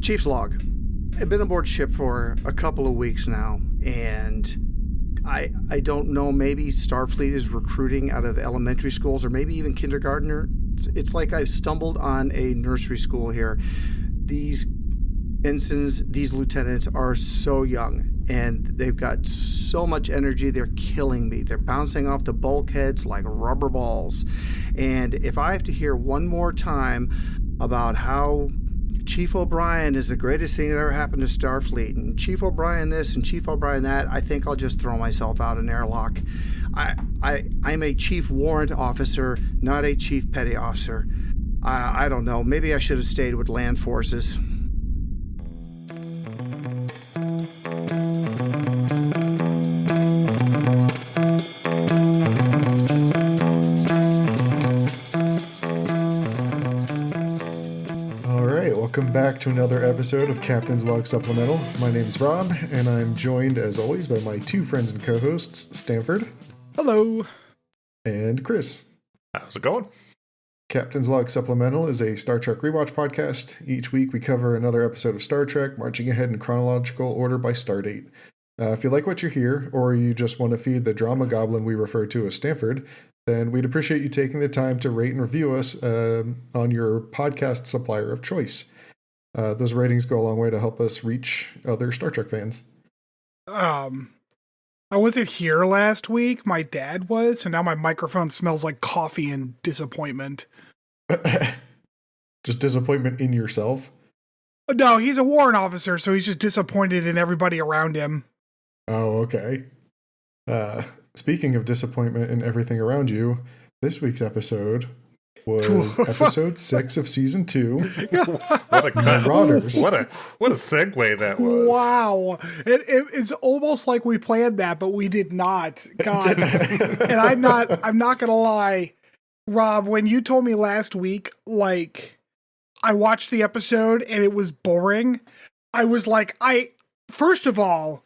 Chief's log. I've been aboard ship for a couple of weeks now, and I don't know, maybe Starfleet is recruiting out of elementary schools or maybe even kindergartner. It's like I've stumbled on a nursery school here. These ensigns, these lieutenants are so young, and they've got so much energy, they're killing me. They're bouncing off the bulkheads like rubber balls. And if I have to hear one more time about how Chief O'Brien is the greatest thing that ever happened to Starfleet, and Chief O'Brien this and Chief O'Brien that, I think I'll just throw myself out an airlock. I'm a chief warrant officer, not a chief petty officer. I don't know. Maybe I should have stayed with land forces. Welcome back to another episode of Captain's Log Supplemental. My name's Rob, and I'm joined, as always, by my two friends and co-hosts, Stanford. Hello. And Chris. How's it going? Captain's Log Supplemental is a Star Trek rewatch podcast. Each week we cover another episode of Star Trek, marching ahead in chronological order by stardate. If you like what you hear, or you just want to feed the drama goblin we refer to as Stanford, then we'd appreciate you taking the time to rate and review us on your podcast supplier of choice. Those ratings go a long way to help us reach other Star Trek fans. I wasn't here last week. My dad was, so now my microphone smells like coffee and disappointment. Just disappointment in yourself? No, he's a warrant officer, so he's just disappointed in everybody around him. Oh, okay. Speaking of disappointment in everything around you, this week's episode was episode 6 of season 2. What a Marauders. What a segue that was. Wow. It's almost like we planned that, but we did not. God. And I'm not gonna lie, Rob, when you told me last week, like, I watched the episode and it was boring, I was like, first of all,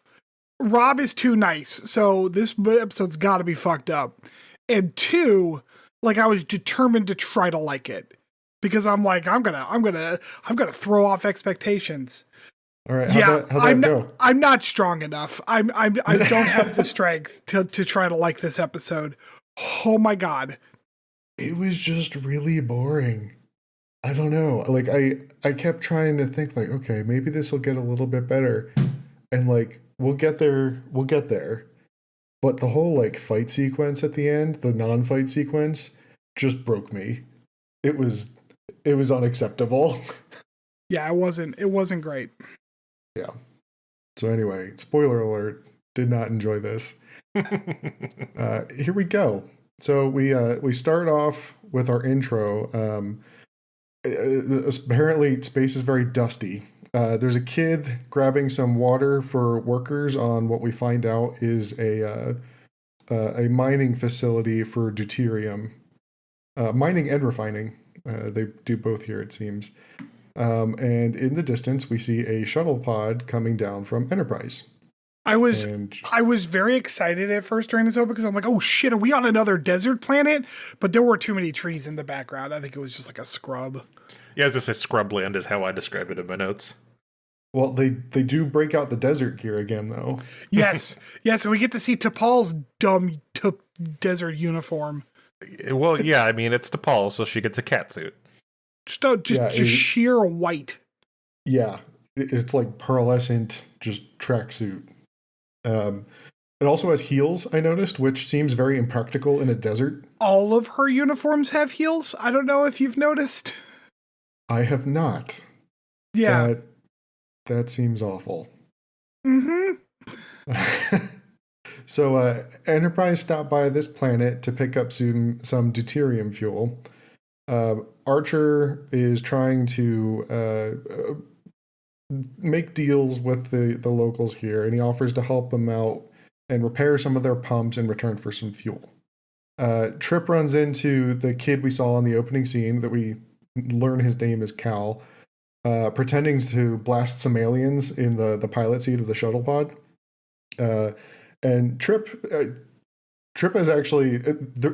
Rob is too nice, so this episode's gotta be fucked up. And two, like, I was determined to try to like it because I'm like, I'm gonna throw off expectations. All right. How'd that go? I'm not strong enough. I don't have the strength to try to like this episode. Oh my God. It was just really boring. I don't know. Like, I kept trying to think, like, okay, maybe this will get a little bit better. And, like, we'll get there. But the whole, like, fight sequence at the end, the non-fight sequence, just broke me. It was unacceptable. Yeah, it wasn't great. Yeah. So anyway, spoiler alert, did not enjoy this. Here we go. So we start off with our intro. Apparently space is very dusty. There's a kid grabbing some water for workers on what we find out is a mining facility for deuterium. Mining and refining. They do both here, it seems. And in the distance, we see a shuttle pod coming down from Enterprise. I was very excited at first during this episode because I'm like, oh shit, are we on another desert planet? But there were too many trees in the background. I think it was just like a scrub. Yeah, as I said, scrubland is how I describe it in my notes. Well, they do break out the desert gear again, though. Yes. Yes, and we get to see T'Pol's dumb desert uniform. Well, yeah, I mean, it's T'Pol, so she gets a catsuit. Just sheer white. Yeah, it's like pearlescent, just tracksuit. It also has heels, I noticed, which seems very impractical in a desert. All of her uniforms have heels? I don't know if you've noticed. I have not. Yeah. That seems awful. Mm-hmm. So Enterprise stopped by this planet to pick up some deuterium fuel. Archer is trying to make deals with the locals here, and he offers to help them out and repair some of their pumps in return for some fuel. Trip runs into the kid we saw in the opening scene that we learn his name is Cal, pretending to blast some aliens in the pilot seat of the shuttle pod. And Trip is actually,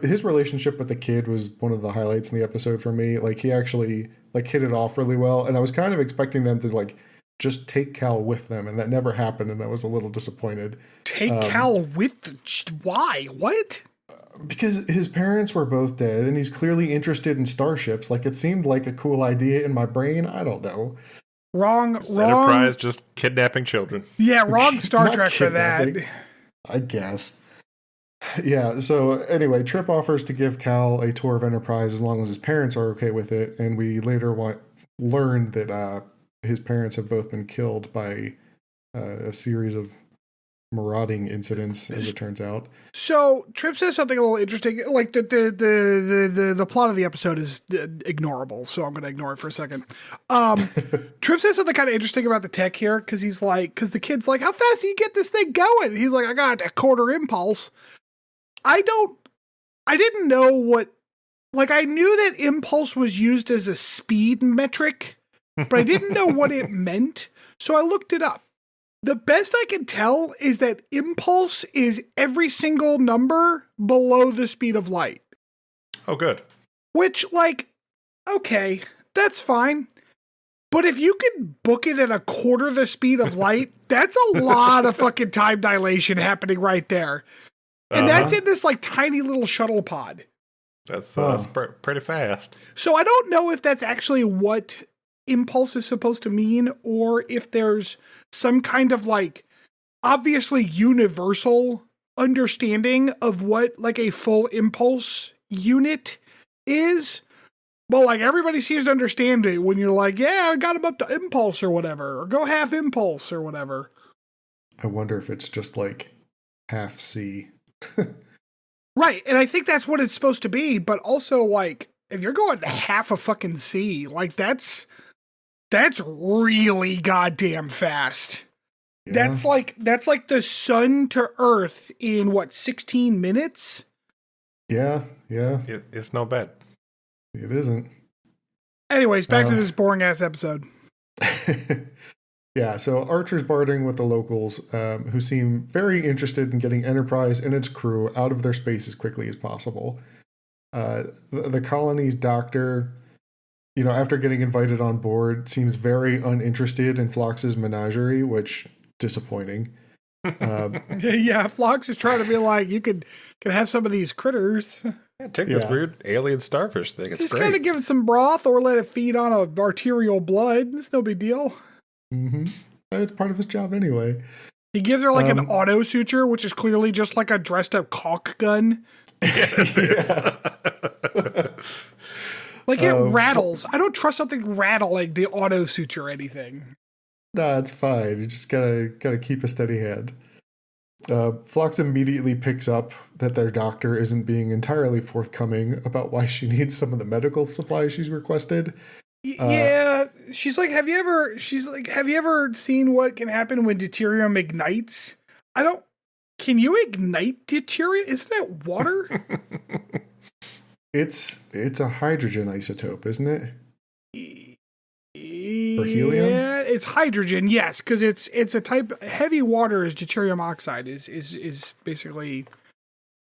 his relationship with the kid was one of the highlights in the episode for me. Like, he actually, like, hit it off really well. And I was kind of expecting them to, like, just take Cal with them, and that never happened, and I was a little disappointed. Take Cal with why? What? Because his parents were both dead, and he's clearly interested in starships. Like, it seemed like a cool idea in my brain. I don't know. Wrong. Enterprise just kidnapping children. Yeah, wrong Star Trek for that. I guess. Yeah, so anyway, Trip offers to give Cal a tour of Enterprise as long as his parents are okay with it, and we later learn that his parents have both been killed by a series of marauding incidents, as it turns out. So Trip says something a little interesting. Like the plot of the episode is ignorable, so I'm going to ignore it for a second. Trip says something kind of interesting about the tech here, because the kid's like, "How fast do you get this thing going?" And he's like, "I got a quarter impulse." I didn't know what. Like, I knew that impulse was used as a speed metric, but I didn't know what it meant, so I looked it up. The best I can tell is that impulse is every single number below the speed of light. Oh, good. Which, like, okay, that's fine. But if you can book it at a quarter the speed of light, that's a lot of fucking time dilation happening right there. And that's in this, like, tiny little shuttle pod. That's pretty fast. So I don't know if that's actually what impulse is supposed to mean, or if there's some kind of, like, obviously universal understanding of what, like, a full impulse unit is. Well, like, everybody seems to understand it when you're like, yeah, I got him up to impulse or whatever, or go half impulse or whatever. I wonder if it's just, like, half C. Right, and I think that's what it's supposed to be, but also, like, if you're going half a fucking C, like, that's really goddamn fast. Yeah. That's like the sun to Earth in, what, 16 minutes? Yeah. It's no bad. It isn't. Anyways, back to this boring-ass episode. Yeah, so Archer's bartering with the locals, who seem very interested in getting Enterprise and its crew out of their space as quickly as possible. The colony's doctor, after getting invited on board, seems very uninterested in Phlox's menagerie, which disappointing. Yeah, Phlox is trying to be like, you can have some of these critters. Yeah, take this weird alien starfish thing. It's just great. kind of give it some broth or let it feed on arterial blood. It's no big deal. Mm-hmm. It's part of his job anyway. He gives her like an auto suture, which is clearly just like a dressed up caulk gun. Yeah. Like it rattles. I don't trust something rattling the auto suture or anything. Nah, it's fine. You just gotta keep a steady hand. Phlox immediately picks up that their doctor isn't being entirely forthcoming about why she needs some of the medical supplies she's requested. Yeah, she's like, have you ever seen what can happen when deuterium ignites? Can you ignite deuterium? Isn't it water? It's a hydrogen isotope, isn't it? Or helium? Yeah, it's hydrogen, yes, because it's a type. Heavy water is deuterium oxide, is basically,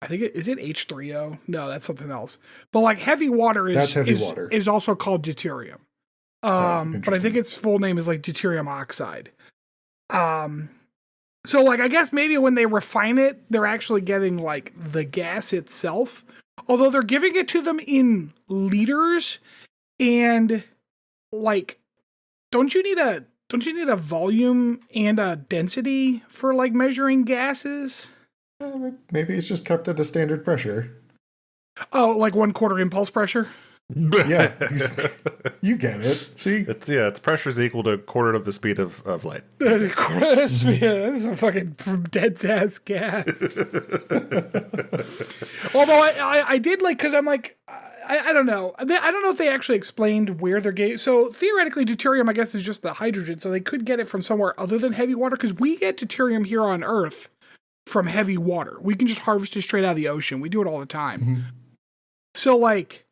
I think is it H3O? No, that's something else. But like heavy water water. Is also called deuterium. But I think its full name is like deuterium oxide. So like I guess maybe when they refine it, they're actually getting like the gas itself. Although they're giving it to them in liters, and like don't you need a volume and a density for like measuring gases? Maybe it's just kept at a standard pressure. Oh, like 1/4 impulse pressure? Yeah, you get it. See, its pressure is equal to a quarter of the speed of light. That's a fucking dead ass gas. Although I did like, because I'm like, I don't know. I don't know if they actually explained where they're getting. So theoretically, deuterium, I guess, is just the hydrogen. So they could get it from somewhere other than heavy water, because we get deuterium here on Earth from heavy water. We can just harvest it straight out of the ocean. We do it all the time. Mm-hmm. So like,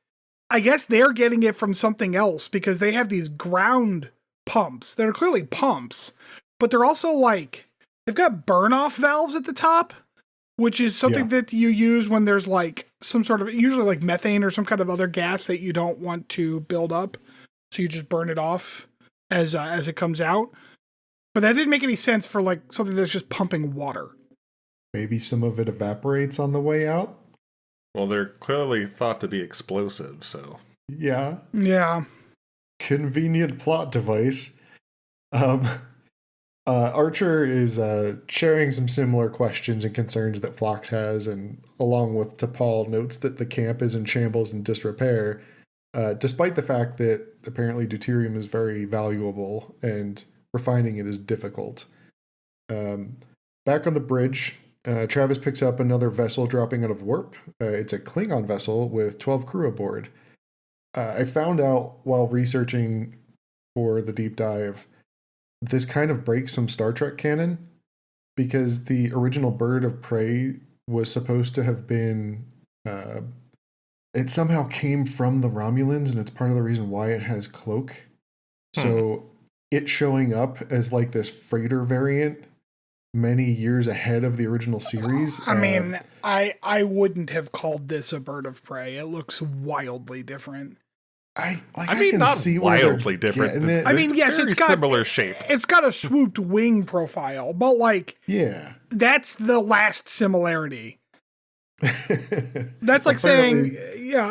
I guess they're getting it from something else, because they have these ground pumps that are clearly pumps, but they're also like, they've got burn off valves at the top, which is something that you use when there's like some sort of, usually like methane or some kind of other gas that you don't want to build up. So you just burn it off as it comes out. But that didn't make any sense for like something that's just pumping water. Maybe some of it evaporates on the way out. Well, they're clearly thought to be explosive, so. Yeah. Yeah. Convenient plot device. Archer is sharing some similar questions and concerns that Phlox has, and along with T'Pol notes that the camp is in shambles and disrepair, despite the fact that apparently deuterium is very valuable and refining it is difficult. Back on the bridge, Travis picks up another vessel dropping out of warp. It's a Klingon vessel with 12 crew aboard. I found out while researching for the deep dive, this kind of breaks some Star Trek canon, because the original Bird of Prey was supposed to have been, it somehow came from the Romulans, and it's part of the reason why it has cloak. So it showing up as like this freighter variant many years ahead of the original series. I mean, I wouldn't have called this a Bird of Prey. It looks wildly different. I mean, not see wildly different. It. I mean, yes, very it's got similar shape. It's got a swooped wing profile, but like, yeah, that's the last similarity. That's like saying,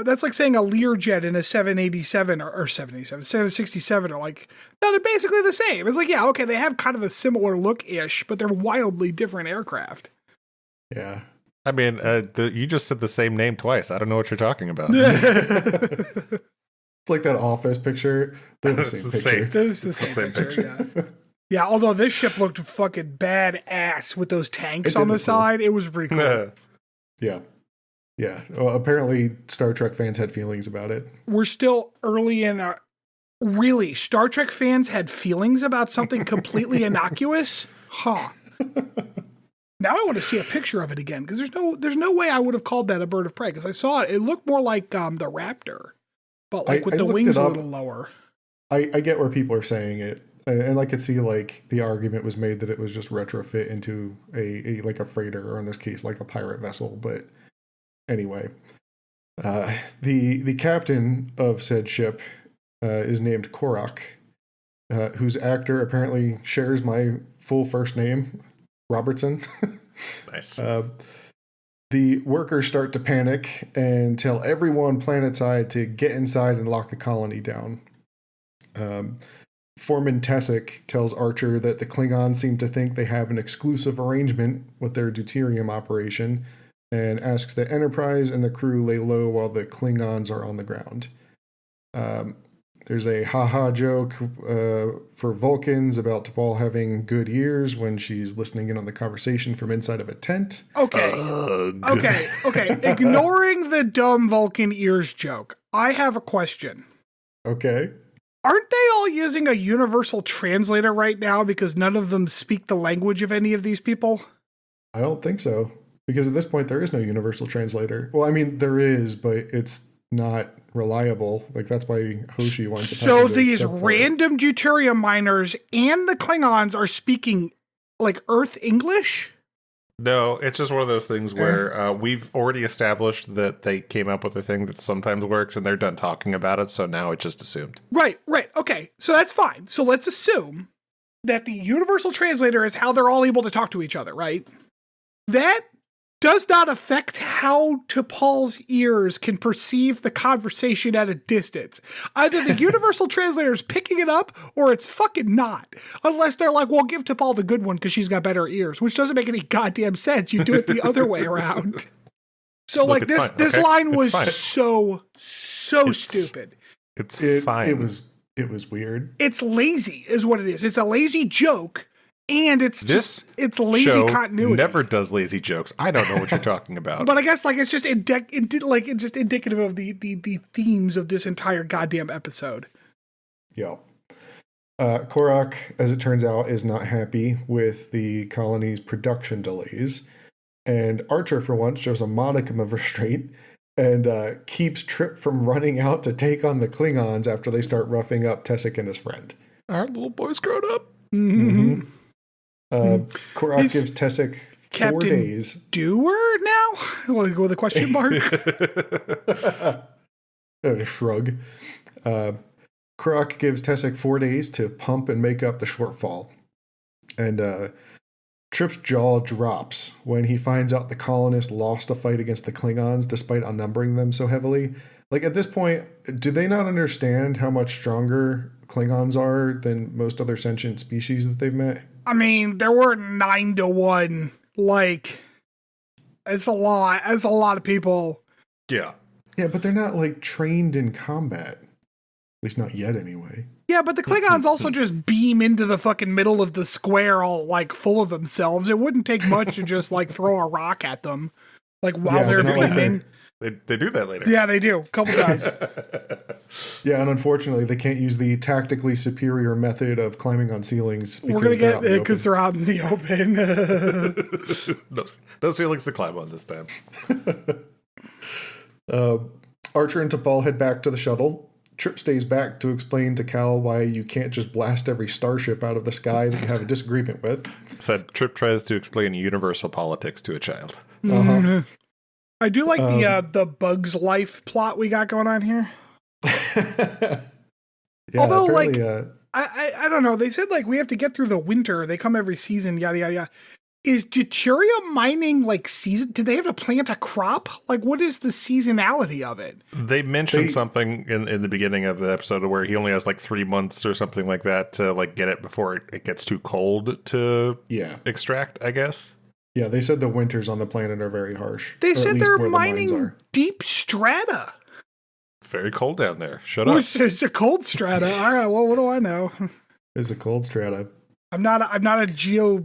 that's like saying a Learjet in a 787 or 767 are like, no, they're basically the same. It's like, yeah, okay, they have kind of a similar look-ish, but they're wildly different aircraft. Yeah. I mean, you just said the same name twice. I don't know what you're talking about. It's like that office picture. They're the same picture. This is the same picture. Yeah. Yeah, although this ship looked fucking badass with those tanks on the side. It was pretty cool. Yeah. Yeah. Well, apparently Star Trek fans had feelings about it. We're still early in our... Really? Star Trek fans had feelings about something completely innocuous? Huh. Now I want to see a picture of it again, because there's no way I would have called that a Bird of Prey, because I saw it. It looked more like the Raptor, but like with the wings a little lower. I get where people are saying it, and I could see like the argument was made that it was just retrofit into a like a freighter, or in this case like a pirate vessel. But anyway, the captain of said ship is named Korak, whose actor apparently shares my full first name, Robertson. Nice. The workers start to panic and tell everyone planetside to get inside and lock the colony down. Foreman Tessic tells Archer that the Klingons seem to think they have an exclusive arrangement with their deuterium operation, and asks that Enterprise and the crew lay low while the Klingons are on the ground. There's a haha joke for Vulcans about T'Pol having good ears when she's listening in on the conversation from inside of a tent. Okay. Ignoring the dumb Vulcan ears joke, I have a question. Okay. Aren't they all using a universal translator right now because none of them speak the language of any of these people? I don't think so. Because at this point, there is no universal translator. Well, I mean, there is, but it's not reliable. Like, that's why Hoshi wants to. So these random deuterium miners and the Klingons are speaking like Earth English? No, it's just one of those things where we've already established that they came up with a thing that sometimes works, and they're done talking about it, so now it's just assumed. Right. Okay, so that's fine. So let's assume that the universal translator is how they're all able to talk to each other, right? That does not affect how T'Pol's ears can perceive the conversation at a distance. Either the universal translator is picking it up, or it's fucking not. Unless they're like, well, give T'Pol the good one because she's got better ears, which doesn't make any goddamn sense. You do it the other way around. So Look, like this fine, okay? line was fine. so stupid. It's fine. fine. It was weird. It's lazy is what it is. It's a lazy joke. And it's lazy show continuity. Never does lazy jokes. I don't know what you're talking about. But I guess like it's just it's just indicative of the themes of this entire goddamn episode. Yeah. Korak, as it turns out, is not happy with the colony's production delays, and Archer, for once, shows a modicum of restraint and keeps Trip from running out to take on the Klingons after they start roughing up Tessic and his friend. Our little boy's grown up. Mm-hmm. Korak gives Tessic 4 days. Doer now? With a question mark? And a shrug. Korak gives Tessic 4 days to pump and make up the shortfall. And Trip's jaw drops when he finds out the colonists lost a fight against the Klingons despite outnumbering them so heavily. Like, at this point, do they not understand how much stronger Klingons are than most other sentient species that they've met? I mean, there were 9-1. Like, it's a lot. It's a lot of people. Yeah. Yeah, but they're not, like, trained in combat. At least not yet, anyway. Yeah, but the Klingons also just beam into the fucking middle of the square all, like, full of themselves. It wouldn't take much to just, like, throw a rock at them. Like, while they're beaming. They do that later. Yeah, they do. A couple times. Yeah, and unfortunately, they can't use the tactically superior method of climbing on ceilings. We're going to get it because they're out in the open. No ceilings to climb on this time. Archer and T'Pol head back to the shuttle. Trip stays back to explain to Cal why you can't just blast every starship out of the sky that you have a disagreement with. Said Trip tries to explain universal politics to a child. Uh-huh. I do like the Bugs Life plot we got going on here. Yeah, although, like, I don't know. They said, like, we have to get through the winter. They come every season, yada, yada, yada. Is deuterium mining, like, season? Did they have to plant a crop? Like, what is the seasonality of it? They mentioned something in the beginning of the episode where he only has, like, 3 months or something like that to, like, get it before it gets too cold to extract, I guess. Yeah, they said the winters on the planet are very harsh. They said they're mining deep strata. It's very cold down there. Shut up. It's a cold strata. All right, well, what do I know? It's a cold strata. I'm not a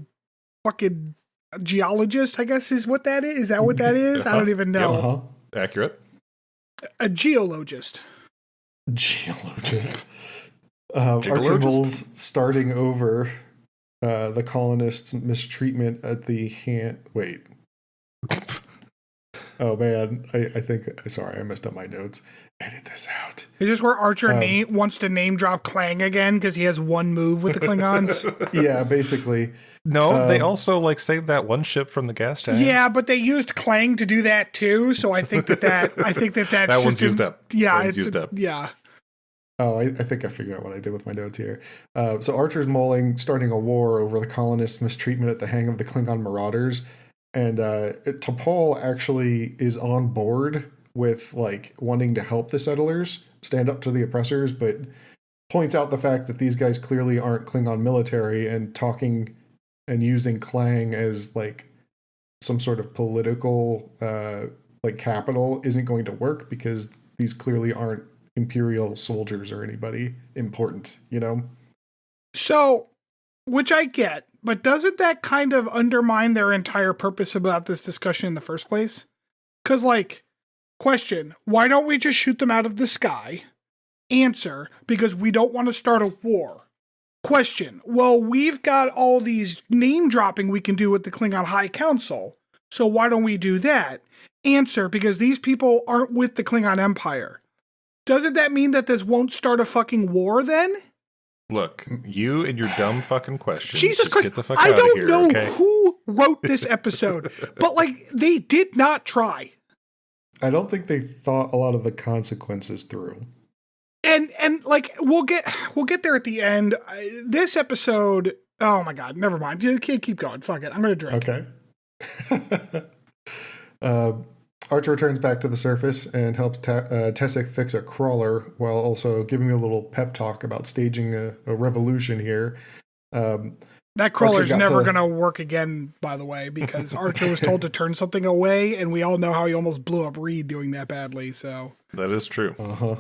fucking geologist, I guess is what that is. Is that what that is? I don't even know. Uh-huh. Accurate. A geologist. Archer Knowles starting over the colonists' mistreatment at the hand. Wait. Oh man, I think. Sorry, I messed up my notes. Edit this out. Is this where Archer wants to name drop Clang again because he has one move with the Klingons? Yeah, basically. No, they also like saved that one ship from the gas tank. Yeah, but they used Clang to do that too. So I think that's that one's used up. Yeah, it's used up. Yeah. Oh, I think I figured out what I did with my notes here. So Archer's starting a war over the colonists' mistreatment at the hang of the Klingon Marauders. And T'Pol actually is on board with, like, wanting to help the settlers stand up to the oppressors, but points out the fact that these guys clearly aren't Klingon military, and talking and using Clang as, like, some sort of political, like, capital isn't going to work because these clearly aren't Imperial soldiers or anybody important, you know? So, which I get, but doesn't that kind of undermine their entire purpose about this discussion in the first place? Because, like, question, why don't we just shoot them out of the sky? Answer, because we don't want to start a war. Question, well, we've got all these name dropping we can do with the Klingon High Council, so why don't we do that? Answer, because these people aren't with the Klingon Empire. Doesn't that mean that this won't start a fucking war then? Look, you and your dumb fucking questions. Jesus Christ, get the fuck I out of don't here, know okay? who wrote this episode, but, like, they did not try. I don't think they thought a lot of the consequences through. And like, we'll get there at the end. This episode, oh my God, never mind. Keep going. Fuck it. I'm going to drink. Okay. Archer returns back to the surface and helps Tessic fix a crawler while also giving a little pep talk about staging a revolution here. That crawler's never going to work again, by the way, because Archer was told to turn something away, and we all know how he almost blew up Reed doing that badly, so. That is true. Uh-huh.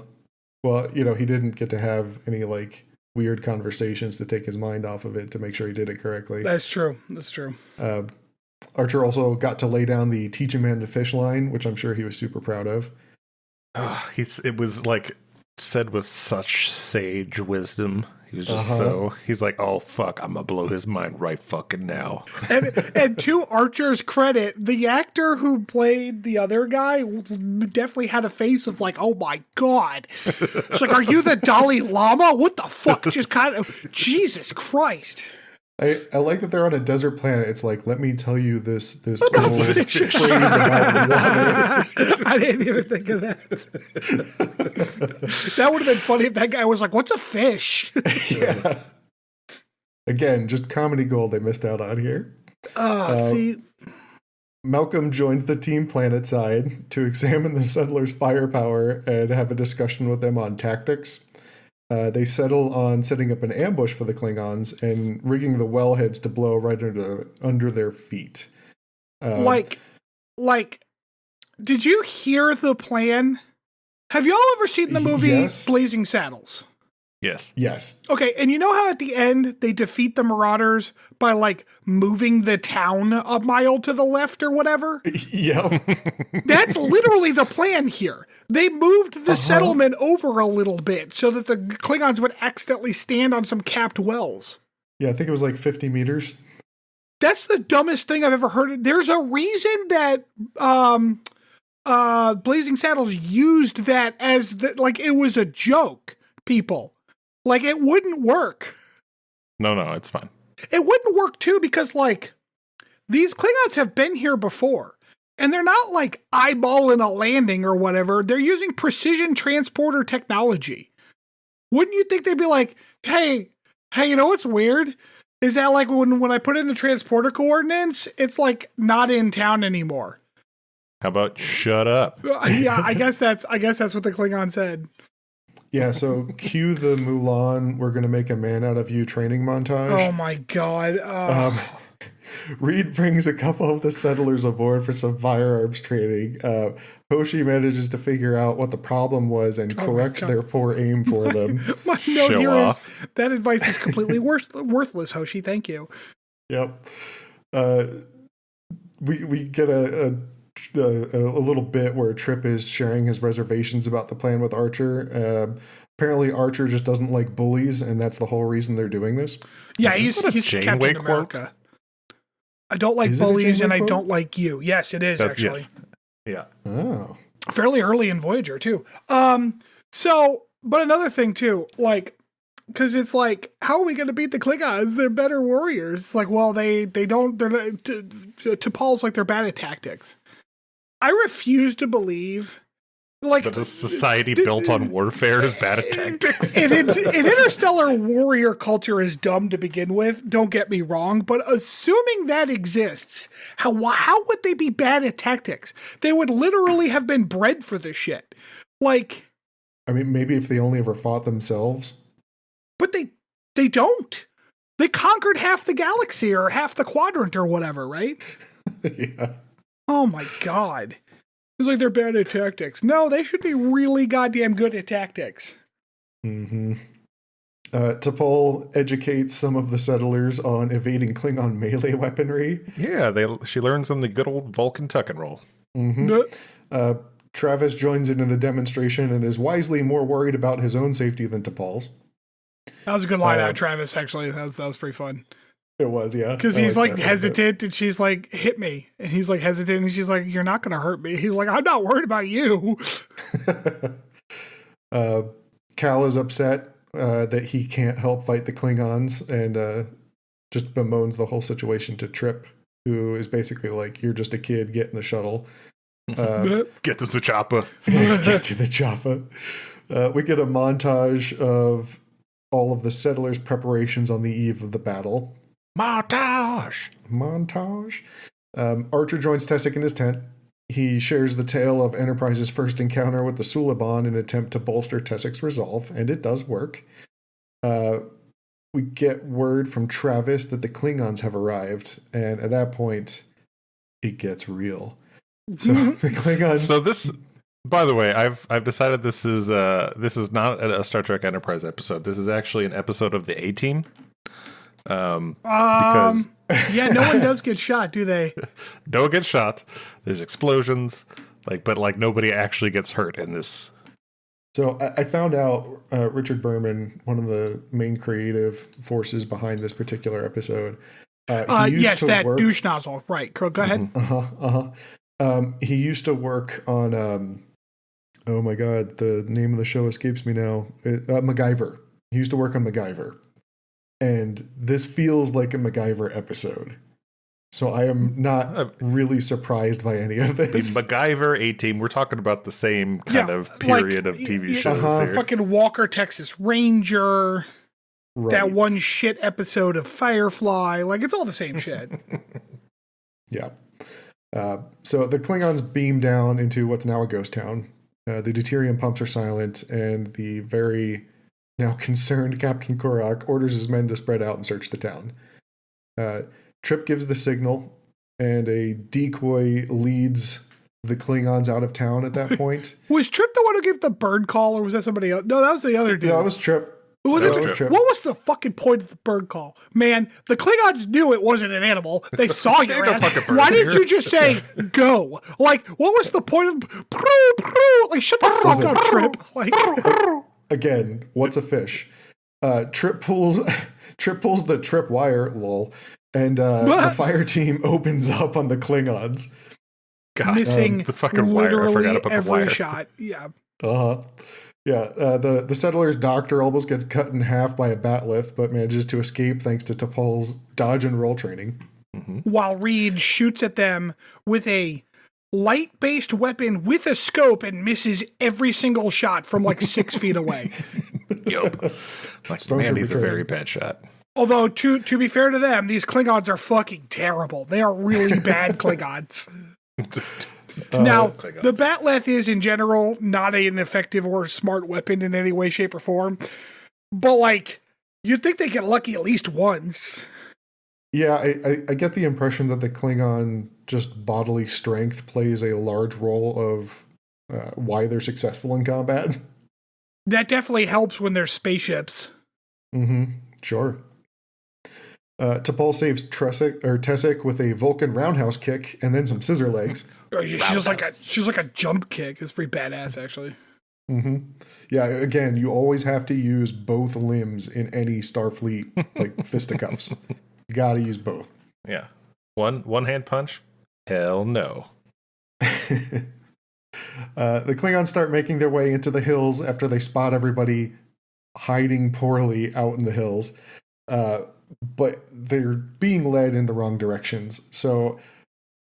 Well, you know, he didn't get to have any, like, weird conversations to take his mind off of it to make sure he did it correctly. That's true. That's true. Archer also got to lay down the teach a man to fish line, which I'm sure he was super proud of. It was, like, said with such sage wisdom. He was just he's like, oh, fuck, I'm going to blow his mind right fucking now. And to Archer's credit, the actor who played the other guy definitely had a face of like, oh my God. It's like, are you the Dalai Lama? What the fuck? Just kind of, Jesus Christ. I like that they're on a desert planet. It's like, let me tell you this phrase about water. I didn't even think of that. That would have been funny if that guy was like, what's a fish? Yeah. Again, just comedy gold they missed out on here. See, Malcolm joins the team planetside to examine the settlers' firepower and have a discussion with them on tactics. They settle on setting up an ambush for the Klingons and rigging the wellheads to blow right under their feet. Like, did you hear the plan? Have y'all ever seen the movie Blazing Saddles? Yes. Yes. Okay, and you know how at the end they defeat the Marauders by like moving the town a mile to the left or whatever? Yep. That's literally the plan here. They moved the settlement over a little bit so that the Klingons would accidentally stand on some capped wells. Yeah, I think it was like 50 meters. That's the dumbest thing I've ever heard. There's a reason that Blazing Saddles used that as like it was a joke, people. Like, it wouldn't work. No, it's fine. It wouldn't work, too, because, like, these Klingons have been here before. And they're not, like, eyeballing a landing or whatever. They're using precision transporter technology. Wouldn't you think they'd be like, hey, you know what's weird? Is that, like, when I put in the transporter coordinates, it's, like, not in town anymore. How about shut up? Yeah, I guess that's what the Klingon said. Yeah, so cue the Mulan, we're going to make a man out of you training montage. Oh my God. Reed brings a couple of the settlers aboard for some firearms training. Hoshi manages to figure out what the problem was and corrects their poor aim for them. My note here is that advice is completely worthless, Hoshi. Thank you. Yep. We get a little bit where Trip is sharing his reservations about the plan with Archer. Apparently Archer just doesn't like bullies, and that's the whole reason they're doing this. Yeah, he's Captain America. I don't like bullies, and I don't like you. Yes, it is, actually. Yes. Yeah. Oh. Fairly early in Voyager, too. But another thing, too, like, because it's like, how are we going to beat the Klingons? They're better warriors. It's like, well, they don't, they're not, to Paul's like, they're bad at tactics. I refuse to believe, like, that a society built on warfare is bad at tactics. An interstellar warrior culture is dumb to begin with. Don't get me wrong, but assuming that exists, how would they be bad at tactics? They would literally have been bred for this shit. Like, I mean, maybe if they only ever fought themselves, but they don't. They conquered half the galaxy or half the quadrant or whatever, right? Yeah. Oh my God. It's like they're bad at tactics. No, they should be really goddamn good at tactics. Mm-hmm. T'Pol educates some of the settlers on evading Klingon melee weaponry. Yeah, she learns them the good old Vulcan tuck and roll. Mm-hmm. Travis joins in the demonstration and is wisely more worried about his own safety than T'Pol's. That was a good line out of Travis, actually. That was pretty fun. It was, yeah. Because he's like hesitant and she's like, hit me. And he's like hesitant and she's like, you're not going to hurt me. He's like, I'm not worried about you. Cal is upset that he can't help fight the Klingons and just bemoans the whole situation to Trip, who is basically like, you're just a kid, get in the shuttle. Get to the chopper. Get to the chopper. We get a montage of all of the settlers' preparations on the eve of the battle. Montage. Archer joins Tessic in his tent. He shares the tale of Enterprise's first encounter with the Suliban in an attempt to bolster Tessic's resolve, and it does work. We get word from Travis that the Klingons have arrived, and at that point, it gets real. So the Klingons. So this, by the way, I've decided this is not a Star Trek Enterprise episode. This is actually an episode of the A-Team. Because yeah, no one does get shot, do they? No one gets shot. There's explosions, but nobody actually gets hurt in this. So I found out Richard Berman, one of the main creative forces behind this particular episode. Yes, that douche nozzle. Right. Go ahead. He used to work on, oh my God, the name of the show escapes me now. MacGyver. He used to work on MacGyver. And this feels like a MacGyver episode. So I am not really surprised by any of this. MacGyver, A-Team, we're talking about the same kind of period of TV shows here. Fucking Walker, Texas Ranger. that one shit episode of Firefly. Like, it's all the same shit. Yeah. So the Klingons beam down into what's now a ghost town. The deuterium pumps are silent, and the very now concerned Captain Korak orders his men to spread out and search the town. Trip gives the signal, and a decoy leads the Klingons out of town at that point. Was Trip the one who gave the bird call, or was that somebody else? No, that was the other dude. Yeah, that was Trip. Was Trip? What was the fucking point of the bird call? Man, the Klingons knew it wasn't an animal. They saw you, man. Why didn't you just say, go? Like, what was the point of, like, shut the fuck up, Trip. Like, again, what's a fish? Trip pulls the trip wire, lol, and the fire team opens up on the Klingons. God, missing the fucking wire. I forgot about every the wire. shot. Yeah. Yeah, the settler's doctor almost gets cut in half by a batleth, but manages to escape thanks to T'Pol's dodge and roll training. Mm-hmm. While Reed shoots at them with a light-based weapon with a scope and misses every single shot from like 6 feet away. Yup. Like, man, he's a very bad shot. Although, to be fair to them, these Klingons are fucking terrible. They are really bad Klingons. Now, the batleth is, in general, not an effective or smart weapon in any way, shape, or form. But, like, you'd think they get lucky at least once. Yeah, I get the impression that the Klingon just bodily strength plays a large role of why they're successful in combat. That definitely helps when there's spaceships. Mm-hmm. Sure. T'Pol saves Tessic with a Vulcan roundhouse kick and then some scissor legs. She's like a jump kick. It's pretty badass, actually. Mm-hmm. Yeah, again, you always have to use both limbs in any Starfleet like fisticuffs. You gotta use both. Yeah. One hand punch? Hell no. The Klingons start making their way into the hills after they spot everybody hiding poorly out in the hills. But they're being led in the wrong directions. So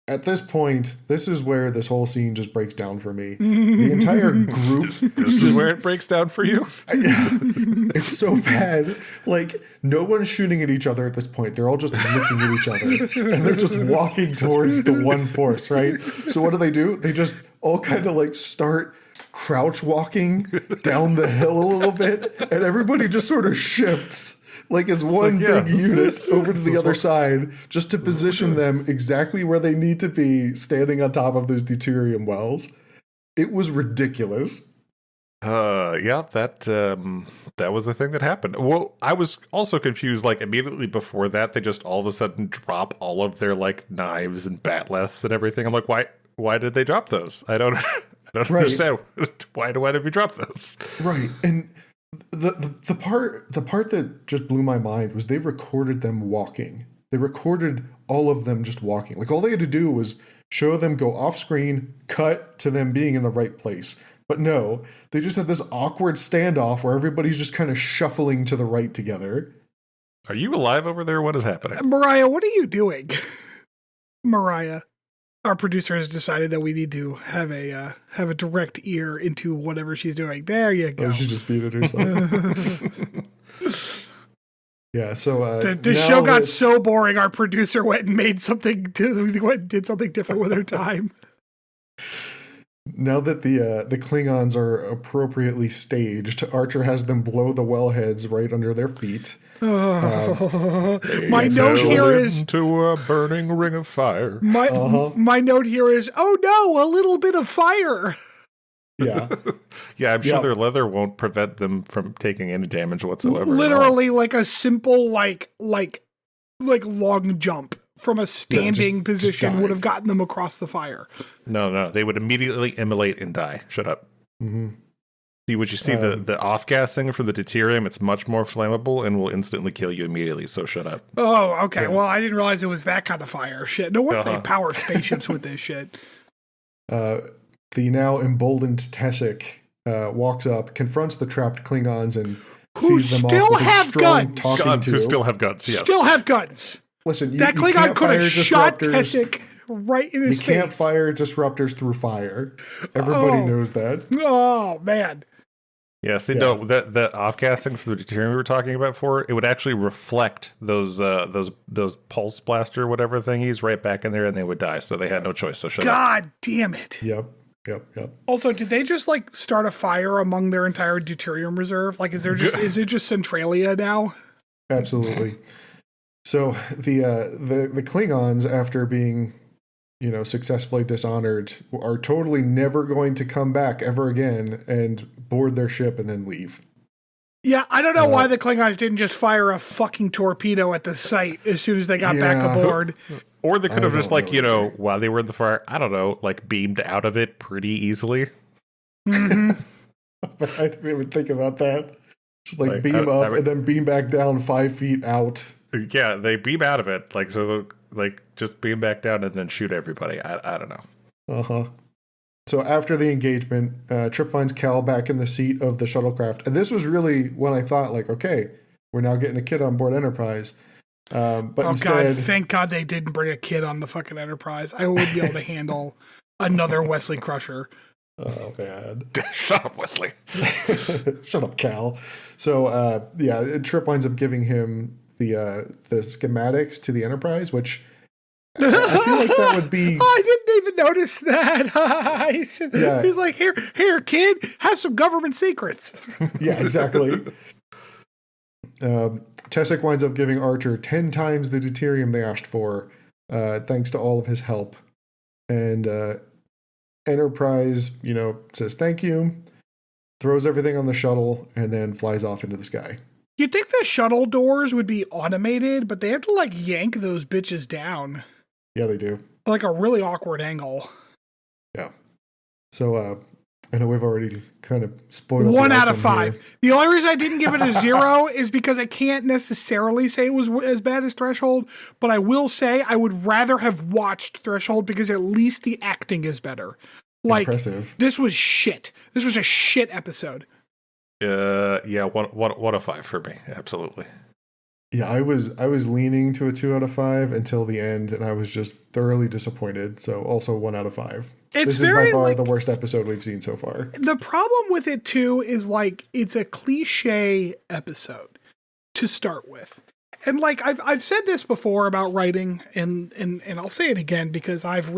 at this point, this is where this whole scene just breaks down for me. The entire group... This is where it breaks down for you? Yeah, it's so bad. Like, no one's shooting at each other at this point. They're all just looking at each other. And they're just walking towards the one force, right? So what do? They just all kind of like start crouch walking down the hill a little bit. And everybody just sort of shifts. Like as one big unit over to the other side, just to position them exactly where they need to be, standing on top of those deuterium wells. It was ridiculous. Yeah, that was the thing that happened. Well, I was also confused. Like immediately before that, they just all of a sudden drop all of their like knives and batleths and everything. I'm like, why did they drop those? I don't understand. Why did we drop those? Right, and. The part that just blew my mind was they recorded them walking. They recorded all of them just walking. Like all they had to do was show them go off screen, cut to them being in the right place. But no, they just had this awkward standoff where everybody's just kind of shuffling to the right together. Are you alive over there? What is happening? Mariah, what are you doing? Mariah. Our producer has decided that we need to have a direct ear into whatever she's doing. There you go. Oh, she just beat it herself. Yeah, so the show got so boring. Our producer went and did something different with her time. Now that the Klingons are appropriately staged, Archer has them blow the wellheads right under their feet. My note here is to a burning ring of fire. My note here is, oh no, a little bit of fire. Yeah, yeah. I'm sure their leather won't prevent them from taking any damage whatsoever. Literally, like a simple like long jump from a standing position would have gotten them across the fire. No, they would immediately immolate and die. Shut up. Mm-hmm. Would you see the off-gassing from the deuterium? It's much more flammable and will instantly kill you immediately, so shut up. Oh, okay. Yeah. Well, I didn't realize it was that kind of fire. Shit. No wonder they power spaceships with this shit. The now emboldened Tessic walks up, confronts the trapped Klingons, and sees them off with a strong talking to. Who still have guns, yes. Still have guns. Listen, that Klingon could have shot Tessic right in his face. You can't fire disruptors through fire. Everybody knows that. Oh, man. Yeah, see, no, that offcasting for the deuterium we were talking about before, it would actually reflect those pulse blaster whatever thingies right back in there, and they would die. So they had no choice. So shut up. God damn it! Yep. Also, did they just like start a fire among their entire deuterium reserve? Like, is it just Centralia now? Absolutely. So the Klingons, after being, successfully dishonored, are totally never going to come back ever again and board their ship and then leave. Yeah, I don't know why the Klingons didn't just fire a fucking torpedo at the site as soon as they got back aboard. Or they could have just while they were in the fire, I don't know, like beamed out of it pretty easily. Mm-hmm. But I didn't even think about that. Just like beam up and then beam back down 5 feet out. Yeah, they beam out of it, just beam back down and then shoot everybody. I don't know. Uh-huh. So after the engagement, Trip finds Cal back in the seat of the shuttlecraft. And this was really when I thought, okay, we're now getting a kid on board Enterprise. But instead, God, thank God they didn't bring a kid on the fucking Enterprise. I would be able to handle another Wesley Crusher. Oh, man. Shut up, Wesley. Shut up, Cal. So, Trip winds up giving him the schematics to the Enterprise, which I feel like that would be... I didn't even notice that. He's like, here, kid, have some government secrets. Yeah, exactly. Tessic winds up giving Archer 10 times the deuterium they asked for, thanks to all of his help. And Enterprise, says thank you, throws everything on the shuttle, and then flies off into the sky. You'd think the shuttle doors would be automated, but they have to, yank those bitches down. Yeah, they do. Like a really awkward angle. Yeah. So, I know we've already kind of spoiled 1 out of 5. Here. The only reason I didn't give it a 0 is because I can't necessarily say it was as bad as Threshold, but I will say I would rather have watched Threshold because at least the acting is better. Impressive. This was shit. This was a shit episode. Yeah, 1 of 5 for me. Absolutely. Yeah, I was leaning to a 2 out of 5 until the end, and I was just thoroughly disappointed. So also 1 out of 5. This is by far the worst episode we've seen so far. The problem with it too is it's a cliche episode to start with. And I've said this before about writing, and I'll say it again because I've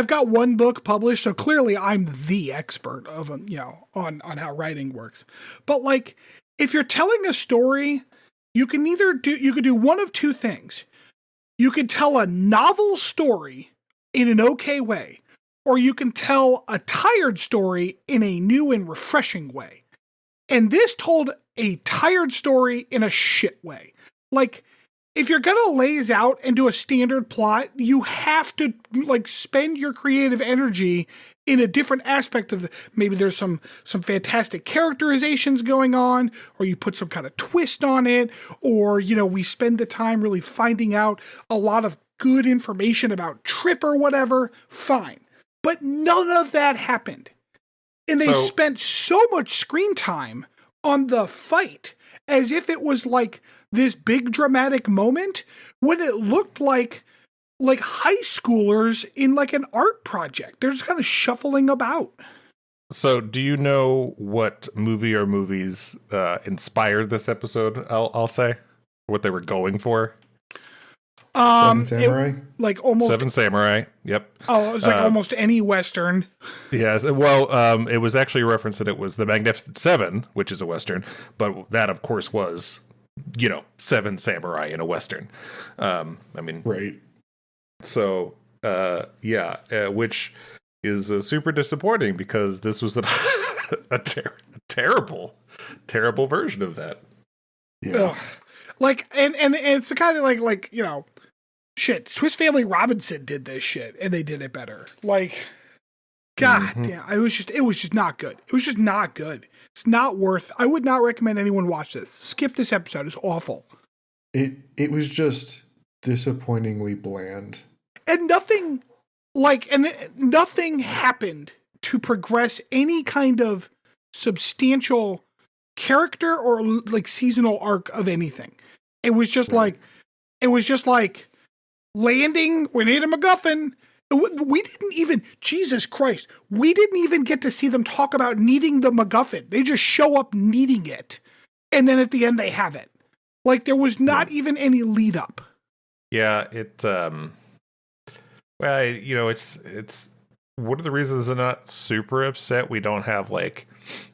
got 1 book published, so clearly I'm the expert of on how writing works. But if you're telling a story, you could do one of 2 things. You could tell a novel story in an okay way, or you can tell a tired story in a new and refreshing way. And this told a tired story in a shit way. If you're going to laze out and do a standard plot, you have to spend your creative energy in a different aspect of maybe there's some fantastic characterizations going on, or you put some kind of twist on it, or, we spend the time really finding out a lot of good information about Trip or whatever. Fine. But none of that happened. And they spent so much screen time on the fight as if it was this big dramatic moment when it looked like high schoolers in an art project. They're just kind of shuffling about. So do you know what movie or movies inspired this episode? I'll say what they were going for. Seven Samurai? Almost 7 Samurai. Yep. Oh, it was almost any Western. Yes. Well, it was actually a reference that it was the Magnificent Seven, which is a Western, but that of course was, 7 Samurai in a Western. Right. So, which is super disappointing because this was a terrible version of that. Yeah. Ugh. And it's the kind of shit, Swiss Family Robinson did this shit and they did it better. God damn, it was just not good. It was just not good. It's not worth, I would not recommend anyone watch this. Skip this episode. It's awful. It was just disappointingly bland. And nothing happened to progress any kind of substantial character or seasonal arc of anything. It was just landing, we need a MacGuffin, We didn't even, Jesus Christ, we didn't even get to see them talk about needing the MacGuffin. They just show up needing it. And then at the end, they have it. Like, there was not even any lead up. Yeah, well, you know, it's one of the reasons I'm not super upset we don't have like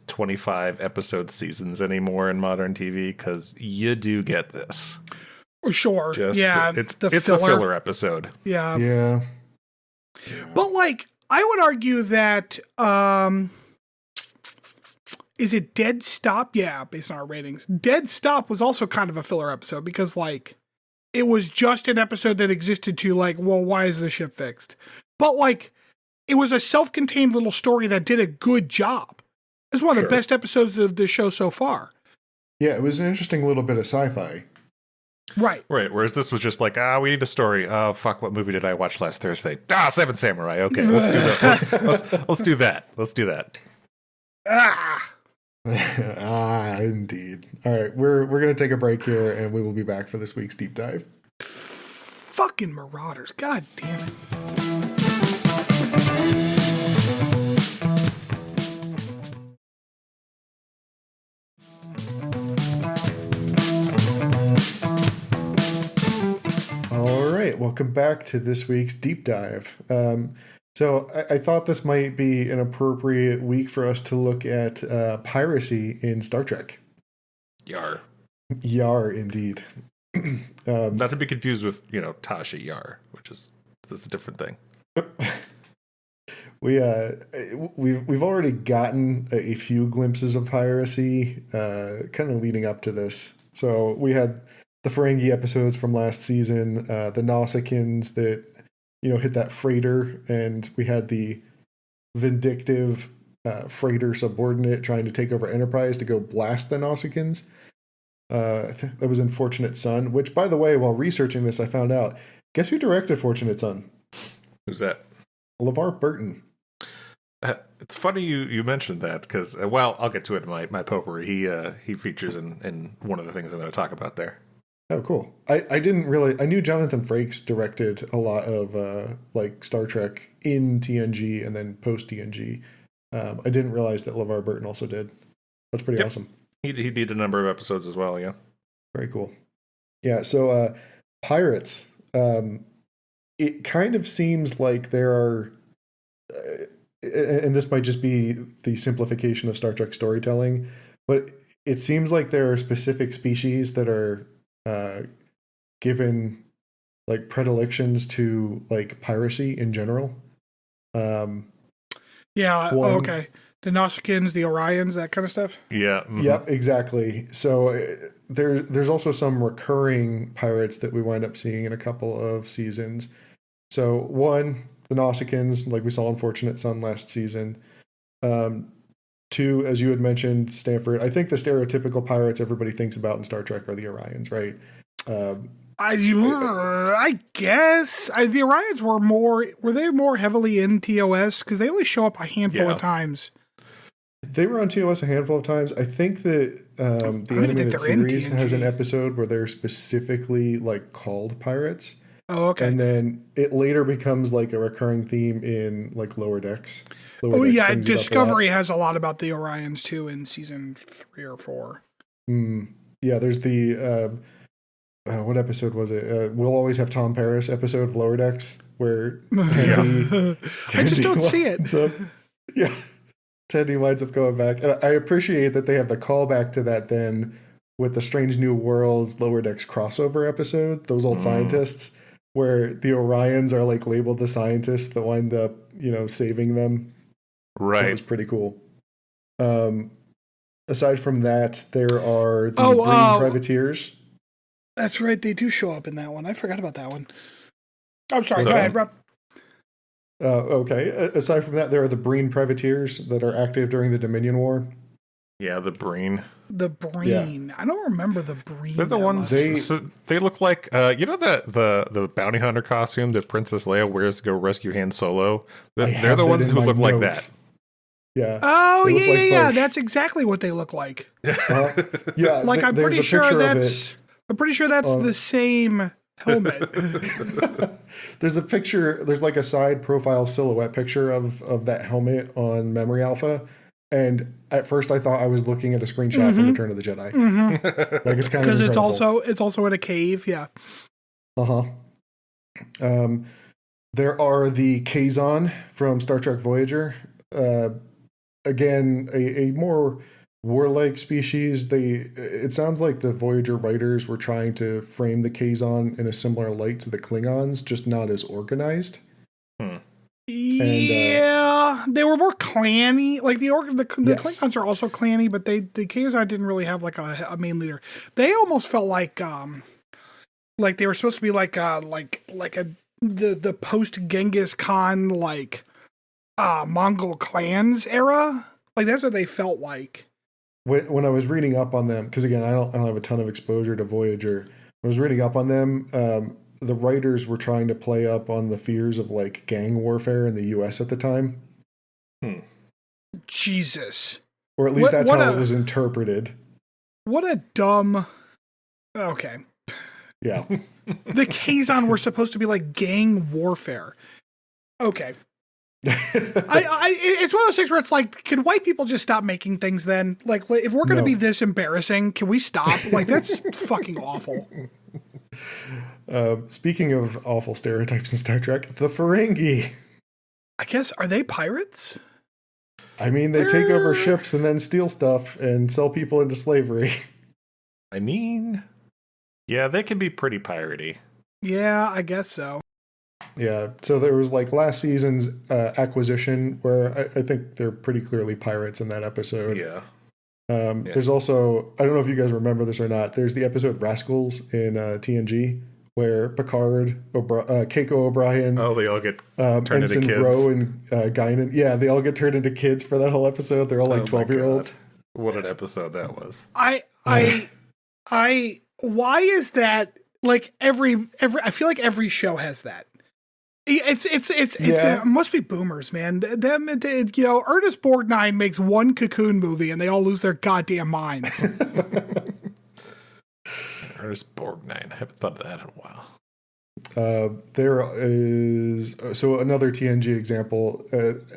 25 episode seasons anymore in modern TV, because you do get this. Sure. Just yeah. it's a filler episode. Yeah. Yeah. But like, I would argue that, is it Dead Stop? Yeah, based on our ratings. Dead Stop was also kind of a filler episode because like, it was just an episode that existed to like, well, why is the ship fixed? But like, it was a self-contained little story that did a good job. It's one of the best episodes of the show so far. Yeah, it was an interesting little bit of sci-fi. Right. Whereas this was just like, we need a story. Oh, fuck, what movie did I watch last Thursday? Seven Samurai. Okay, let's do that. Let's do that. Let's do that. Indeed. All right, we're going to take a break here, and we will be back for this week's deep dive. Fucking Marauders. God damn it. All right, welcome back to this week's deep dive. So I thought this might be an appropriate week for us to look at piracy in Star Trek. Yar. Yar, indeed. Not to be confused with, Tasha Yar, which is that's a different thing. We've already gotten a few glimpses of piracy, kind of leading up to this. So we had the Ferengi episodes from last season, the Nausicaans that hit that freighter, and we had the vindictive freighter subordinate trying to take over Enterprise to go blast the Nausicaans. That was in Fortunate Son, which, by the way, while researching this, I found out, guess who directed Fortunate Son? Who's that? LeVar Burton. It's funny you mentioned that, because, I'll get to it in my potpourri. He features in one of the things I'm going to talk about there. Oh, cool. I didn't really... I knew Jonathan Frakes directed a lot of Star Trek in TNG and then post-TNG. I didn't realize that LeVar Burton also did. That's pretty awesome. He did a number of episodes as well, yeah. Very cool. Yeah, so Pirates. It kind of seems like there are... and this might just be the simplification of Star Trek storytelling, but it seems like there are specific species that are given like predilections to like piracy in general. Okay. The Nausicaans, the Orions, that kind of stuff. Yeah. Mm-hmm. Yep, exactly. So there's also some recurring pirates that we wind up seeing in a couple of seasons. So one, the Nausicaans, like we saw in Fortunate Son last season. Two, as you had mentioned, Stanford, I think the stereotypical pirates everybody thinks about in Star Trek are the Orions, right? I guess the Orions were they more heavily in TOS? Because they only show up a handful of times. They were on TOS a handful of times. I think that the animated series has an episode where they're specifically like called pirates. Oh, okay. And then it later becomes like a recurring theme in like Lower Decks. Discovery has a lot about the Orions too in season 3 or 4. Yeah, there's the what episode was it? We'll Always Have Tom Paris episode of Lower Decks where Tandy I just don't see it. Yeah, Tandy winds up going back, and I appreciate that they have the callback to that then with the Strange New Worlds Lower Decks crossover episode. Those old scientists. Where the Orions are like labeled the scientists that wind up, saving them. Right. That was pretty cool. Aside from that, there are the Breen Privateers. That's right. They do show up in that one. I forgot about that one. I'm sorry. Go ahead, Rob. Okay. Aside from that, there are the Breen Privateers that are active during the Dominion War. Yeah, the Breen. The Breen. Yeah. I don't remember the Breen. They're the ones. They look like the bounty hunter costume that Princess Leia wears to go rescue Han Solo. They're the ones who look like that. Yeah. Oh yeah. That's exactly what they look like. Yeah. Like I'm pretty sure that's the same helmet. There's a picture, there's like a side profile silhouette picture of that helmet on Memory Alpha. And at first I thought I was looking at a screenshot from Return of the Jedi. Like it's kind of because incredible. it's also in a cave. Yeah. Uh-huh. There are the Kazon from Star Trek Voyager. Again, a more warlike species. It sounds like the Voyager writers were trying to frame the Kazon in a similar light to the Klingons, just not as organized. Yeah, they were more clanny. Like the Yes. Klingons are also clanny, but the Kazon didn't really have like a main leader. They almost felt like they were supposed to be the post Genghis Khan Mongol clans era. Like that's what they felt like. When I was reading up on them, because again I don't have a ton of exposure to Voyager. When I was reading up on them, the writers were trying to play up on the fears of like gang warfare in the U.S. at the time. Jesus. Or at least that's how it was interpreted. What a dumb. Okay. Yeah. The Kazon were supposed to be like gang warfare. Okay. It's one of those things where it's like, can white people just stop making things then? Like, if we're going to be this embarrassing, can we stop? Like, that's fucking awful. Speaking of awful stereotypes in Star Trek, the Ferengi. I guess, are they pirates? I mean, they take over ships and then steal stuff and sell people into slavery. I mean, yeah, they can be pretty piratey. Yeah, I guess so. Yeah, so there was like last season's Acquisition, where I think they're pretty clearly pirates in that episode. Yeah. There's also, I don't know if you guys remember this or not, there's the episode Rascals in TNG, where Picard, Keiko O'Brien, they all get turned Ensign into kids. Rowe and Guinan, yeah, they all get turned into kids for that whole episode. They're all like 12-year-olds. What an episode that was. Why is that? Like every I feel like every show has that. It must be boomers, man. Ernest Borgnine makes one Cocoon movie and they all lose their goddamn minds. Ernest Borgnine. I haven't thought of that in a while. There is another TNG example.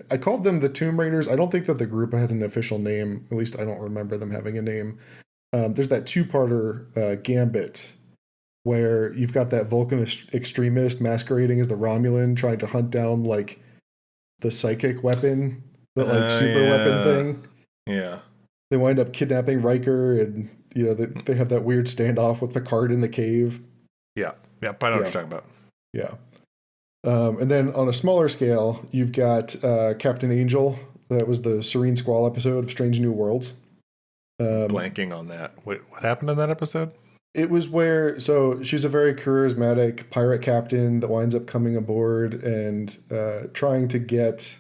I called them the Tomb Raiders. I don't think that the group had an official name. At least I don't remember them having a name. There's that two-parter Gambit, where you've got that Vulcan extremist masquerading as the Romulan trying to hunt down like the psychic weapon, super weapon thing. Yeah. They wind up kidnapping Riker, and they have that weird standoff with Picard in the cave. Yeah. Yeah, I know what you're talking about. Yeah. And then on a smaller scale, you've got Captain Angel. That was the Serene Squall episode of Strange New Worlds. Blanking on that. Wait, what happened in that episode? It was where, she's a very charismatic pirate captain that winds up coming aboard and trying to get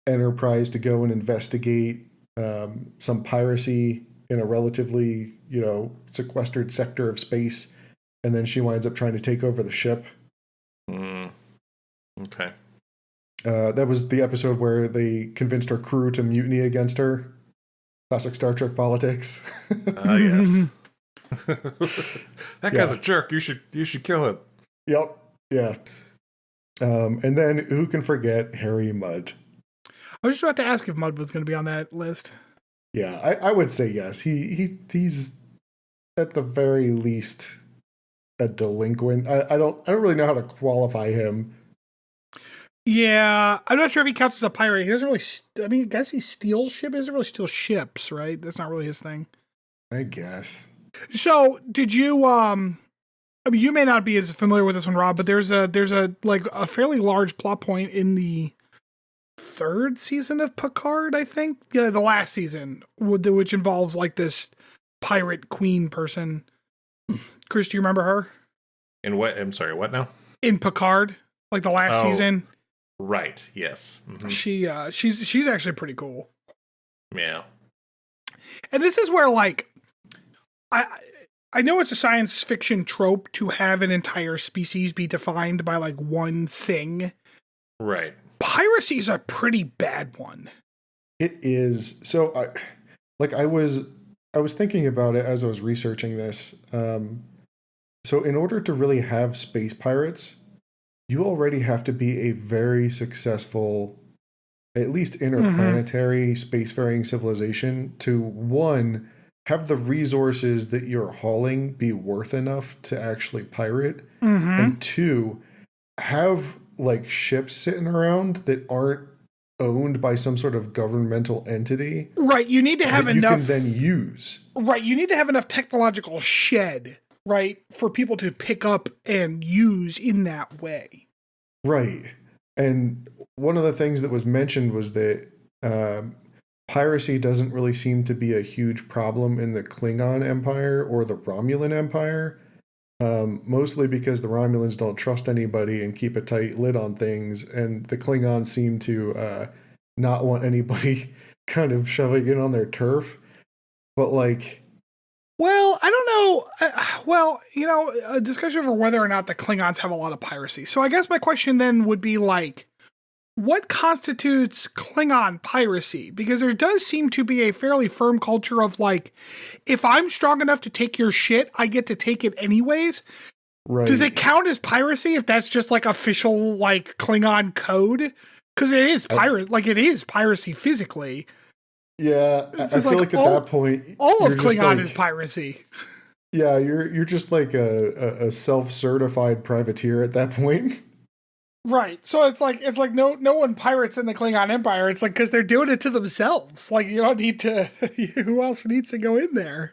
Enterprise to go and investigate some piracy in a relatively, sequestered sector of space. And then she winds up trying to take over the ship. Okay. That was the episode where they convinced her crew to mutiny against her. Classic Star Trek politics. Yes. That guy's a jerk. You should kill him. Yep. Yeah. And then who can forget Harry Mudd? I was just about to ask if Mudd was going to be on that list. Yeah, I would say yes. He's at the very least a delinquent. I don't really know how to qualify him. Yeah, I'm not sure if he counts as a pirate. He doesn't really. I guess he steals ships. He doesn't really steal ships, right? That's not really his thing. I guess. So, did you? You may not be as familiar with this one, Rob, but there's a fairly large plot point in the third season of Picard, I think. Yeah, the last season, which involves like this pirate queen person. Chris, do you remember her? In what? I'm sorry. What now? In Picard, like the last season. Right. Yes. Mm-hmm. She's actually pretty cool. Yeah. And this is where like I know it's a science fiction trope to have an entire species be defined by like one thing. Right. Piracy is a pretty bad one. It is. So I was thinking about it as I was researching this. So in order to really have space pirates, you already have to be a very successful, at least interplanetary spacefaring civilization to, one, have the resources that you're hauling be worth enough to actually pirate, and two, have like ships sitting around that aren't owned by some sort of governmental entity. Right. You need to have enough. You can then use. Right. You need to have enough technological shed, right, for people to pick up and use in that way. Right. And one of the things that was mentioned was that piracy doesn't really seem to be a huge problem in the Klingon Empire or the Romulan Empire, mostly because the Romulans don't trust anybody and keep a tight lid on things, and the Klingons seem to not want anybody kind of shoving in on their turf. But like... Well, I don't know. A discussion over whether or not the Klingons have a lot of piracy. So I guess my question then would be like, what constitutes Klingon piracy? Because there does seem to be a fairly firm culture of like, if I'm strong enough to take your shit, I get to take it anyways. Right. Does it count as piracy if that's just like official like Klingon code? Because it is it is piracy physically. Yeah, I feel like at that point, all of Klingon is piracy. Yeah, you're just like a self-certified privateer at that point. Right. So it's like no one pirates in the Klingon Empire. It's like because they're doing it to themselves. Like you don't need to. Who else needs to go in there?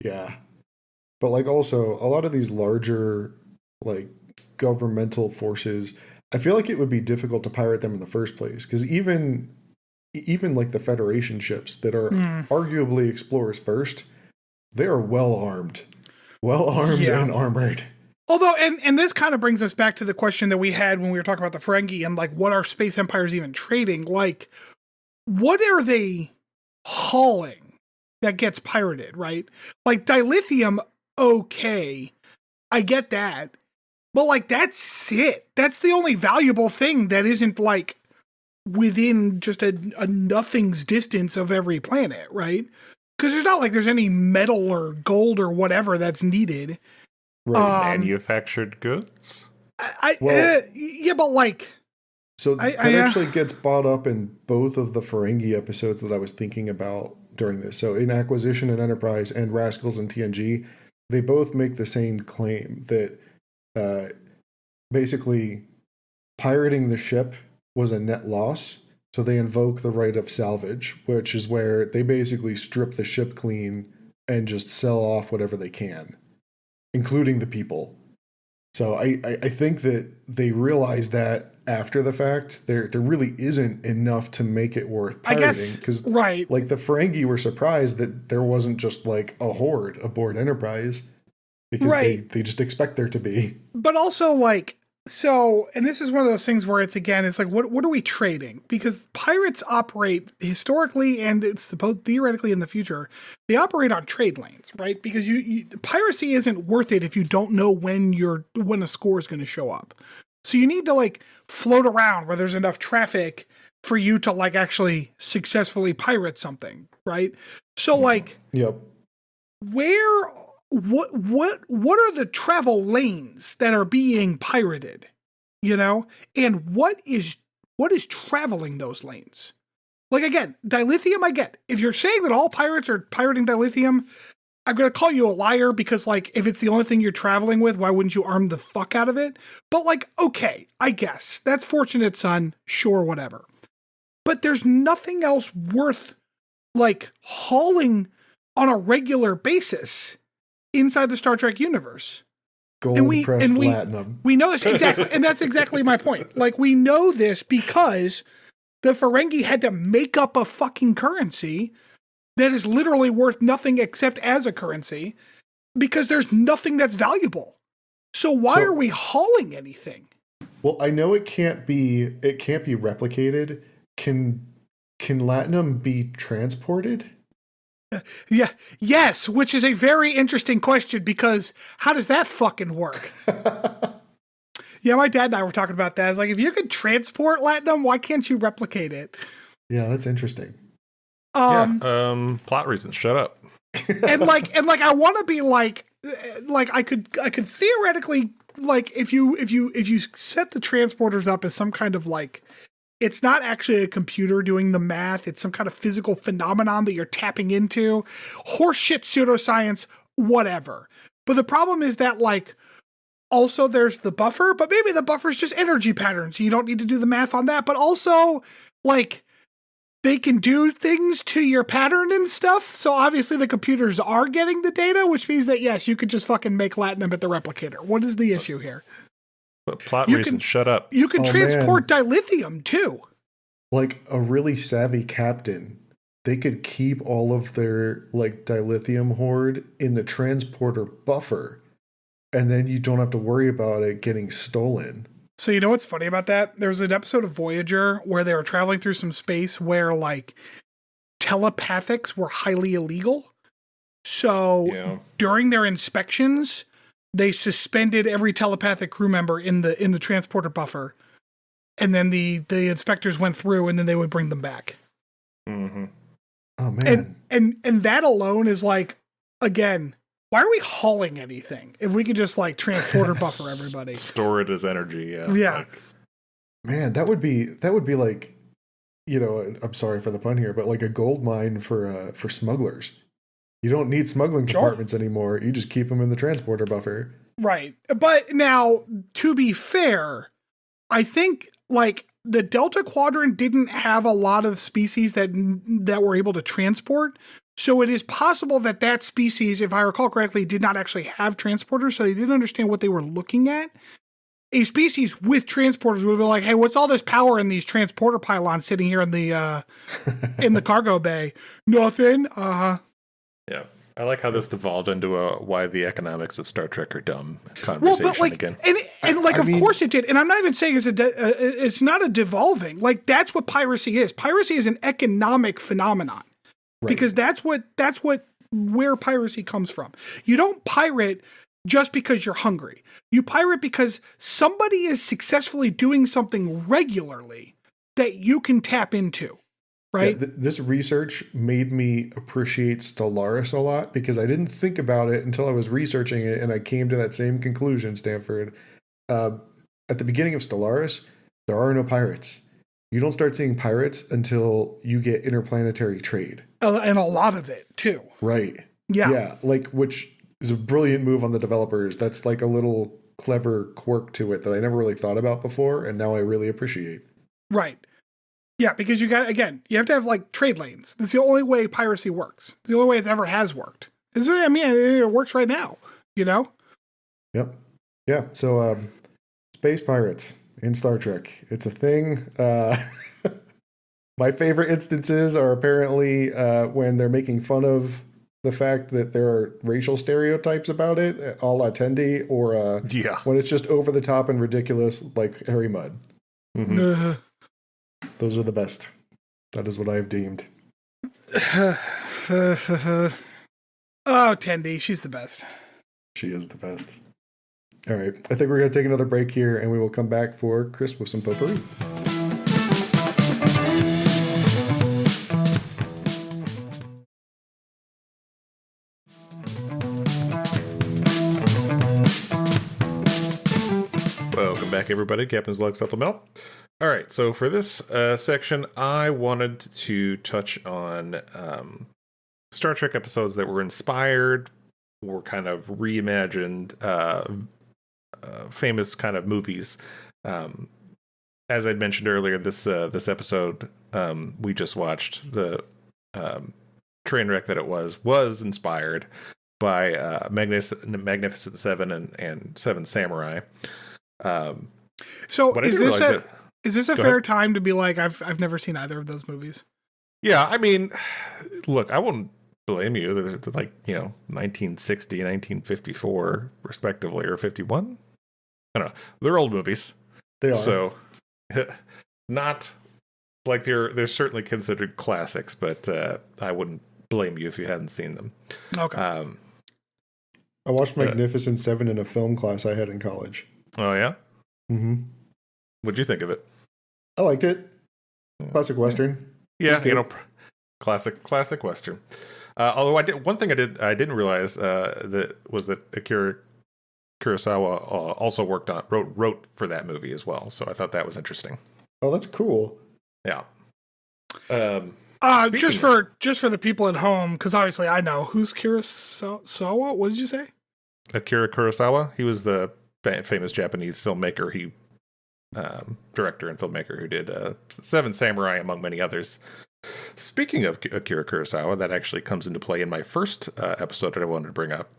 Yeah, but like also a lot of these larger like governmental forces, I feel like it would be difficult to pirate them in the first place because even like the Federation ships that are arguably explorers first, they are well armed and armored. Although, and this kind of brings us back to the question that we had when we were talking about the Ferengi and like what are space empires even trading? Like, what are they hauling that gets pirated, right? Like dilithium, okay, I get that. But like, that's it. That's the only valuable thing that isn't like within just a nothing's distance of every planet, right? Because there's not like there's any metal or gold or whatever that's needed. Right. Manufactured goods? Yeah, but like... So that actually gets brought up in both of the Ferengi episodes that I was thinking about during this. So in Acquisition and Enterprise and Rascals and TNG, they both make the same claim that basically pirating the ship was a net loss. So they invoke the right of salvage, which is where they basically strip the ship clean and just sell off whatever they can, including the people. So I think that they realize that after the fact, there really isn't enough to make it worth pirating. I guess, because right. Like the Ferengi were surprised that there wasn't just like a horde aboard Enterprise because they just expect there to be. But also like, so, and this is one of those things where it's like, what are we trading? Because pirates operate historically, and it's supposed theoretically in the future, they operate on trade lanes, right? Because piracy isn't worth it if you don't know when a score is going to show up. So you need to like float around where there's enough traffic for you to like actually successfully pirate something, right? So like, yep. What are the travel lanes that are being pirated, and what is traveling those lanes? Like again, dilithium, I get. If you're saying that all pirates are pirating dilithium, I'm going to call you a liar because like, if it's the only thing you're traveling with, why wouldn't you arm the fuck out of it? But like, okay, I guess that's fortunate son. Sure. Whatever. But there's nothing else worth like hauling on a regular basis inside the Star Trek universe. Gold-pressed platinum. We know this exactly, and that's exactly my point. Like, we know this because the Ferengi had to make up a fucking currency that is literally worth nothing except as a currency because there's nothing that's valuable. So why are we hauling anything? Well, I know it can't be replicated. Can latinum be transported? Yeah. Yes, which is a very interesting question because how does that fucking work? Yeah, my dad and I were talking about that. It's like, if you could transport latinum, why can't you replicate it? Yeah, that's interesting. Plot reasons. Shut up. and like I want to be like I could theoretically like if you set the transporters up as some kind of like, it's not actually a computer doing the math. It's some kind of physical phenomenon that you're tapping into. Horseshit pseudoscience, whatever. But the problem is that like, also there's the buffer, but maybe the buffer is just energy patterns. So you don't need to do the math on that. But also like they can do things to your pattern and stuff. So obviously the computers are getting the data, which means that yes, you could just fucking make Latinum at the replicator. What is the issue here? But plot reason, shut up. You can transport dilithium too. Like a really savvy captain, they could keep all of their like dilithium hoard in the transporter buffer, and then you don't have to worry about it getting stolen. So you know what's funny about that? There was an episode of Voyager where they were traveling through some space where like telepathics were highly illegal. So during their inspections, they suspended every telepathic crew member in the transporter buffer, and then the inspectors went through, and then they would bring them back. Mm-hmm. Oh man! And that alone is like, again, why are we hauling anything if we could just like transporter buffer everybody? Store it as energy. Yeah. Yeah. Like, Man, that would be like, you know, I'm sorry for the pun here, but like a gold mine for smugglers. You don't need smuggling compartments anymore. You just keep them in the transporter buffer. Right. But now, to be fair, I think like the Delta Quadrant didn't have a lot of species that were able to transport. So it is possible that that species, if I recall correctly, did not actually have transporters. So they didn't understand what they were looking at. A species with transporters would have been like, hey, what's all this power in these transporter pylons sitting here in the cargo bay? Nothing. Yeah. I like how this devolved into a why the economics of Star Trek are dumb conversation well, but like, again. And like, of course it did. And I'm not even saying it's not a devolving. Like, that's what piracy is. Piracy is an economic phenomenon. Right. Because that's where piracy comes from. You don't pirate just because you're hungry. You pirate because somebody is successfully doing something regularly that you can tap into. Right. Yeah, this research made me appreciate Stellaris a lot because I didn't think about it until I was researching it, and I came to that same conclusion, Stanford. At the beginning of Stellaris, there are no pirates. You don't start seeing pirates until you get interplanetary trade. And a lot of it, too. Right. Yeah. Yeah, like, which is a brilliant move on the developers. That's like a little clever quirk to it that I never really thought about before, and now I really appreciate. Right. Yeah, because you have to have like trade lanes. That's the only way piracy works. It's the only way it ever has worked. It works right now, you know? Yep. Yeah. So, space pirates in Star Trek. It's a thing. My favorite instances are apparently when they're making fun of the fact that there are racial stereotypes about it, a la Tendi, or when it's just over the top and ridiculous, like Harry Mudd. Mm-hmm. Those are the best. That is what I have deemed. Oh, Tendi, she's the best. She is the best. All right. I think we're going to take another break here, and we will come back for Chris with some potpourri. Welcome back, everybody. Captain's Log Supplemental. All right, so for this section, I wanted to touch on Star Trek episodes that were inspired or kind of reimagined famous kind of movies. As I'd mentioned earlier, this episode we just watched, the train wreck that it was inspired by Magnificent Seven and Seven Samurai. So is this a fair time to be like, I've never seen either of those movies? Yeah, I mean, look, I wouldn't blame you. They're like, 1960, 1954, respectively, or 51. I don't know. They're old movies. They are. So, not like they're certainly considered classics, but I wouldn't blame you if you hadn't seen them. Okay. I watched Magnificent Seven in a film class I had in college. Oh, yeah? Mm-hmm. What'd you think of it? I liked it. Classic Western. Yeah, classic Western. Although one thing I didn't realize that Akira Kurosawa also wrote for that movie as well. So I thought that was interesting. Oh, that's cool. Yeah. Just for the people at home, because obviously I know who's Kurosawa. What did you say? Akira Kurosawa. He was the famous Japanese filmmaker. He director and filmmaker who did Seven Samurai, among many others. Speaking of Akira Kurosawa, that actually comes into play in my first episode that I wanted to bring up.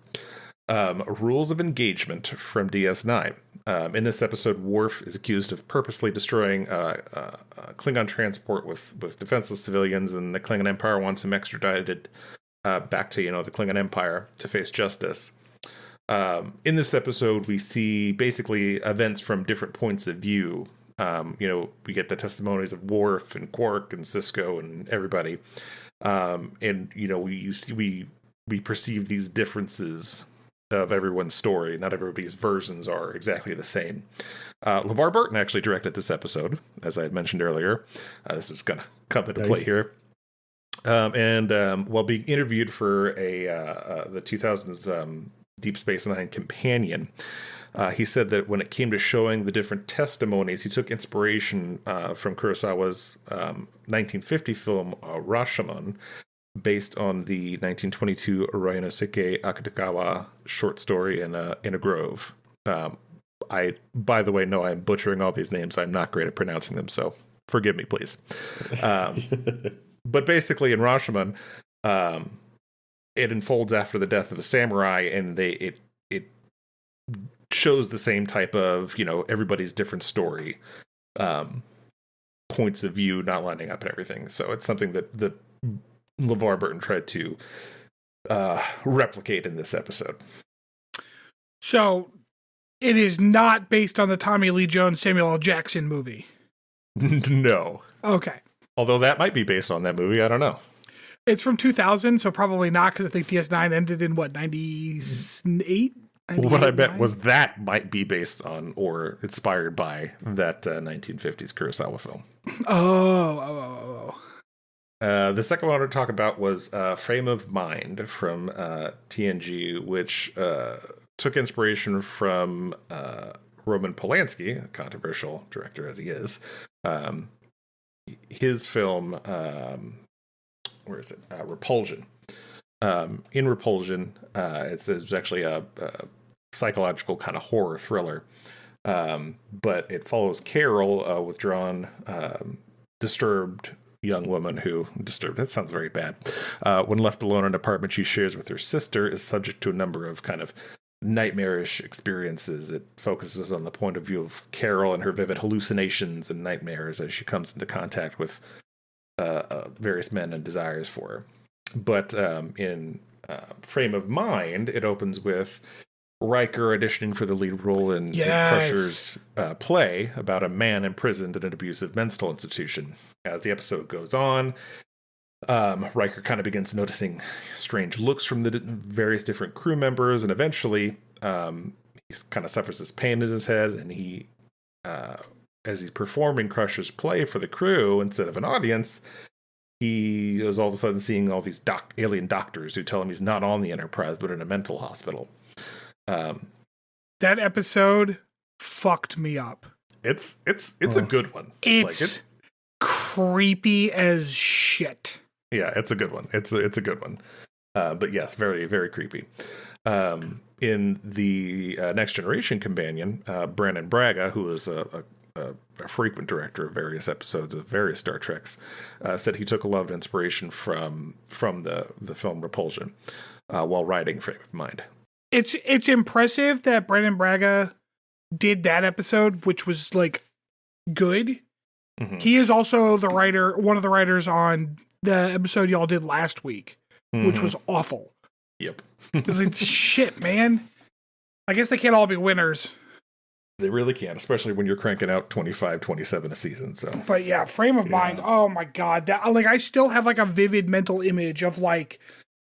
Rules of Engagement from DS9. In this episode, Worf is accused of purposely destroying Klingon transport with defenseless civilians, and the Klingon Empire wants him extradited back to the Klingon Empire to face justice. In this episode, we see basically events from different points of view. We get the testimonies of Worf and Quark and Sisko and everybody, and we perceive these differences of everyone's story. Not everybody's versions are exactly the same. LeVar Burton actually directed this episode, as I had mentioned earlier. This is going to come into play here. While being interviewed for the 2000s Deep Space Nine companion, he said that when it came to showing the different testimonies, he took inspiration from Kurosawa's 1950 film Rashomon, based on the 1922 Ryunosuke Akutagawa short story in a Grove. I, by the way, know I'm butchering all these names. I'm not great at pronouncing them, so forgive me, please. But basically, in Rashomon, it unfolds after the death of a samurai, and it shows the same type of everybody's different story, points of view not lining up and everything. So it's something that LeVar Burton tried to replicate in this episode. So it is not based on the Tommy Lee Jones Samuel L. Jackson movie. No. Okay. Although that might be based on that movie, I don't know. It's from 2000, so probably not, because I think DS9 ended in 98? What I bet was that might be based on or inspired by that 1950s Kurosawa film. Oh. The second one I wanted to talk about was Frame of Mind from TNG, which took inspiration from Roman Polanski, a controversial director as he is. His film, where is it? Repulsion. In Repulsion, it's actually a psychological kind of horror thriller, but it follows Carol, a withdrawn, disturbed young woman who, that sounds very bad, when left alone in an apartment she shares with her sister, is subject to a number of kind of nightmarish experiences. It focuses on the point of view of Carol and her vivid hallucinations and nightmares as she comes into contact with various men and desires for her. But in Frame of Mind, it opens with Riker auditioning for the lead role in Crusher's play about a man imprisoned in an abusive mental institution. As the episode goes on, Riker kind of begins noticing strange looks from the various different crew members, and eventually he kind of suffers this pain in his head, and he, as he's performing Crusher's play for the crew instead of an audience, he is all of a sudden seeing all these alien doctors who tell him he's not on the Enterprise but in a mental hospital. That episode fucked me up. It's a good one. It's creepy as shit. Yeah, it's a good one. It's a good one. But yes, very, very creepy. In the Next Generation companion, Brandon Braga, who is a frequent director of various episodes of various Star Treks, said he took a lot of inspiration from the film Repulsion while writing Frame of Mind. It's impressive that Brandon Braga did that episode, which was like good. Mm-hmm. He is also one of the writers on the episode y'all did last week, which was awful. Yep. It's like, shit, man. I guess they can't all be winners. They really can't, especially when you're cranking out 25, 27 a season. So, but yeah, Frame of Mind. Oh my God. That, like, I still have like a vivid mental image of like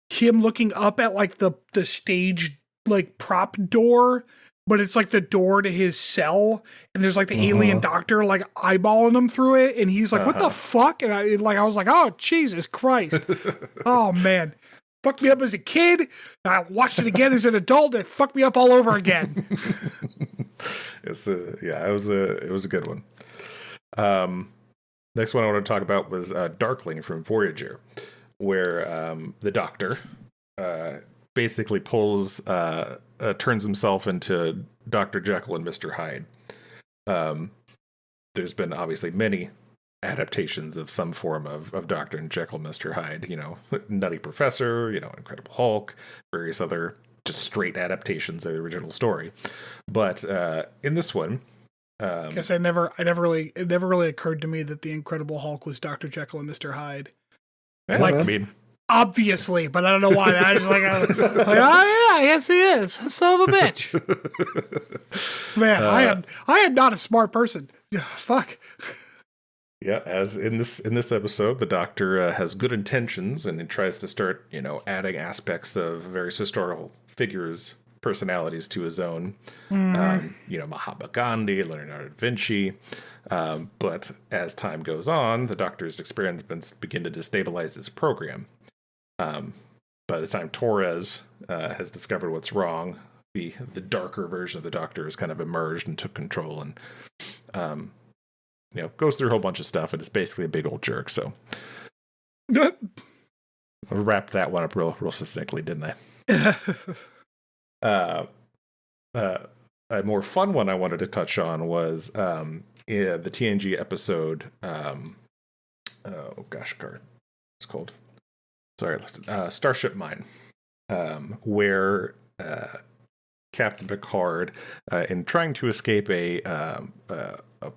him looking up at like the stage, like prop door, but it's like the door to his cell, and there's like the alien doctor like eyeballing him through it, and he's like, "What the fuck?" And I was like, "Oh Jesus Christ!" Oh man, fucked me up as a kid. I watched it again as an adult. It fucked me up all over again. It was a good one. Next one I want to talk about was Darkling from Voyager, where the Doctor basically turns himself into Dr. Jekyll and Mr. Hyde. There's been obviously many adaptations of some form of Dr. and Jekyll, Mr. Hyde, Nutty Professor, Incredible Hulk, various other just straight adaptations of the original story. But in this one, I guess it never really occurred to me that the Incredible Hulk was Dr. Jekyll and Mr. Hyde. I mean, obviously, but I don't know why. I was like, oh yeah, yes he is. Son of a bitch. Man, I am not a smart person. Fuck. Yeah, as in this episode, the Doctor has good intentions and he tries to start, adding aspects of various historical figures' personalities to his own. Mahatma Gandhi, Leonardo da Vinci. But as time goes on, the Doctor's experiments begin to destabilize his program. By the time Torres has discovered what's wrong, the darker version of the Doctor has kind of emerged and took control and goes through a whole bunch of stuff, and it's basically a big old jerk. So I wrapped that one up real succinctly, didn't I? A more fun one I wanted to touch on was the TNG episode. It's called. Sorry, Starship Mine, where Captain Picard, in trying to escape a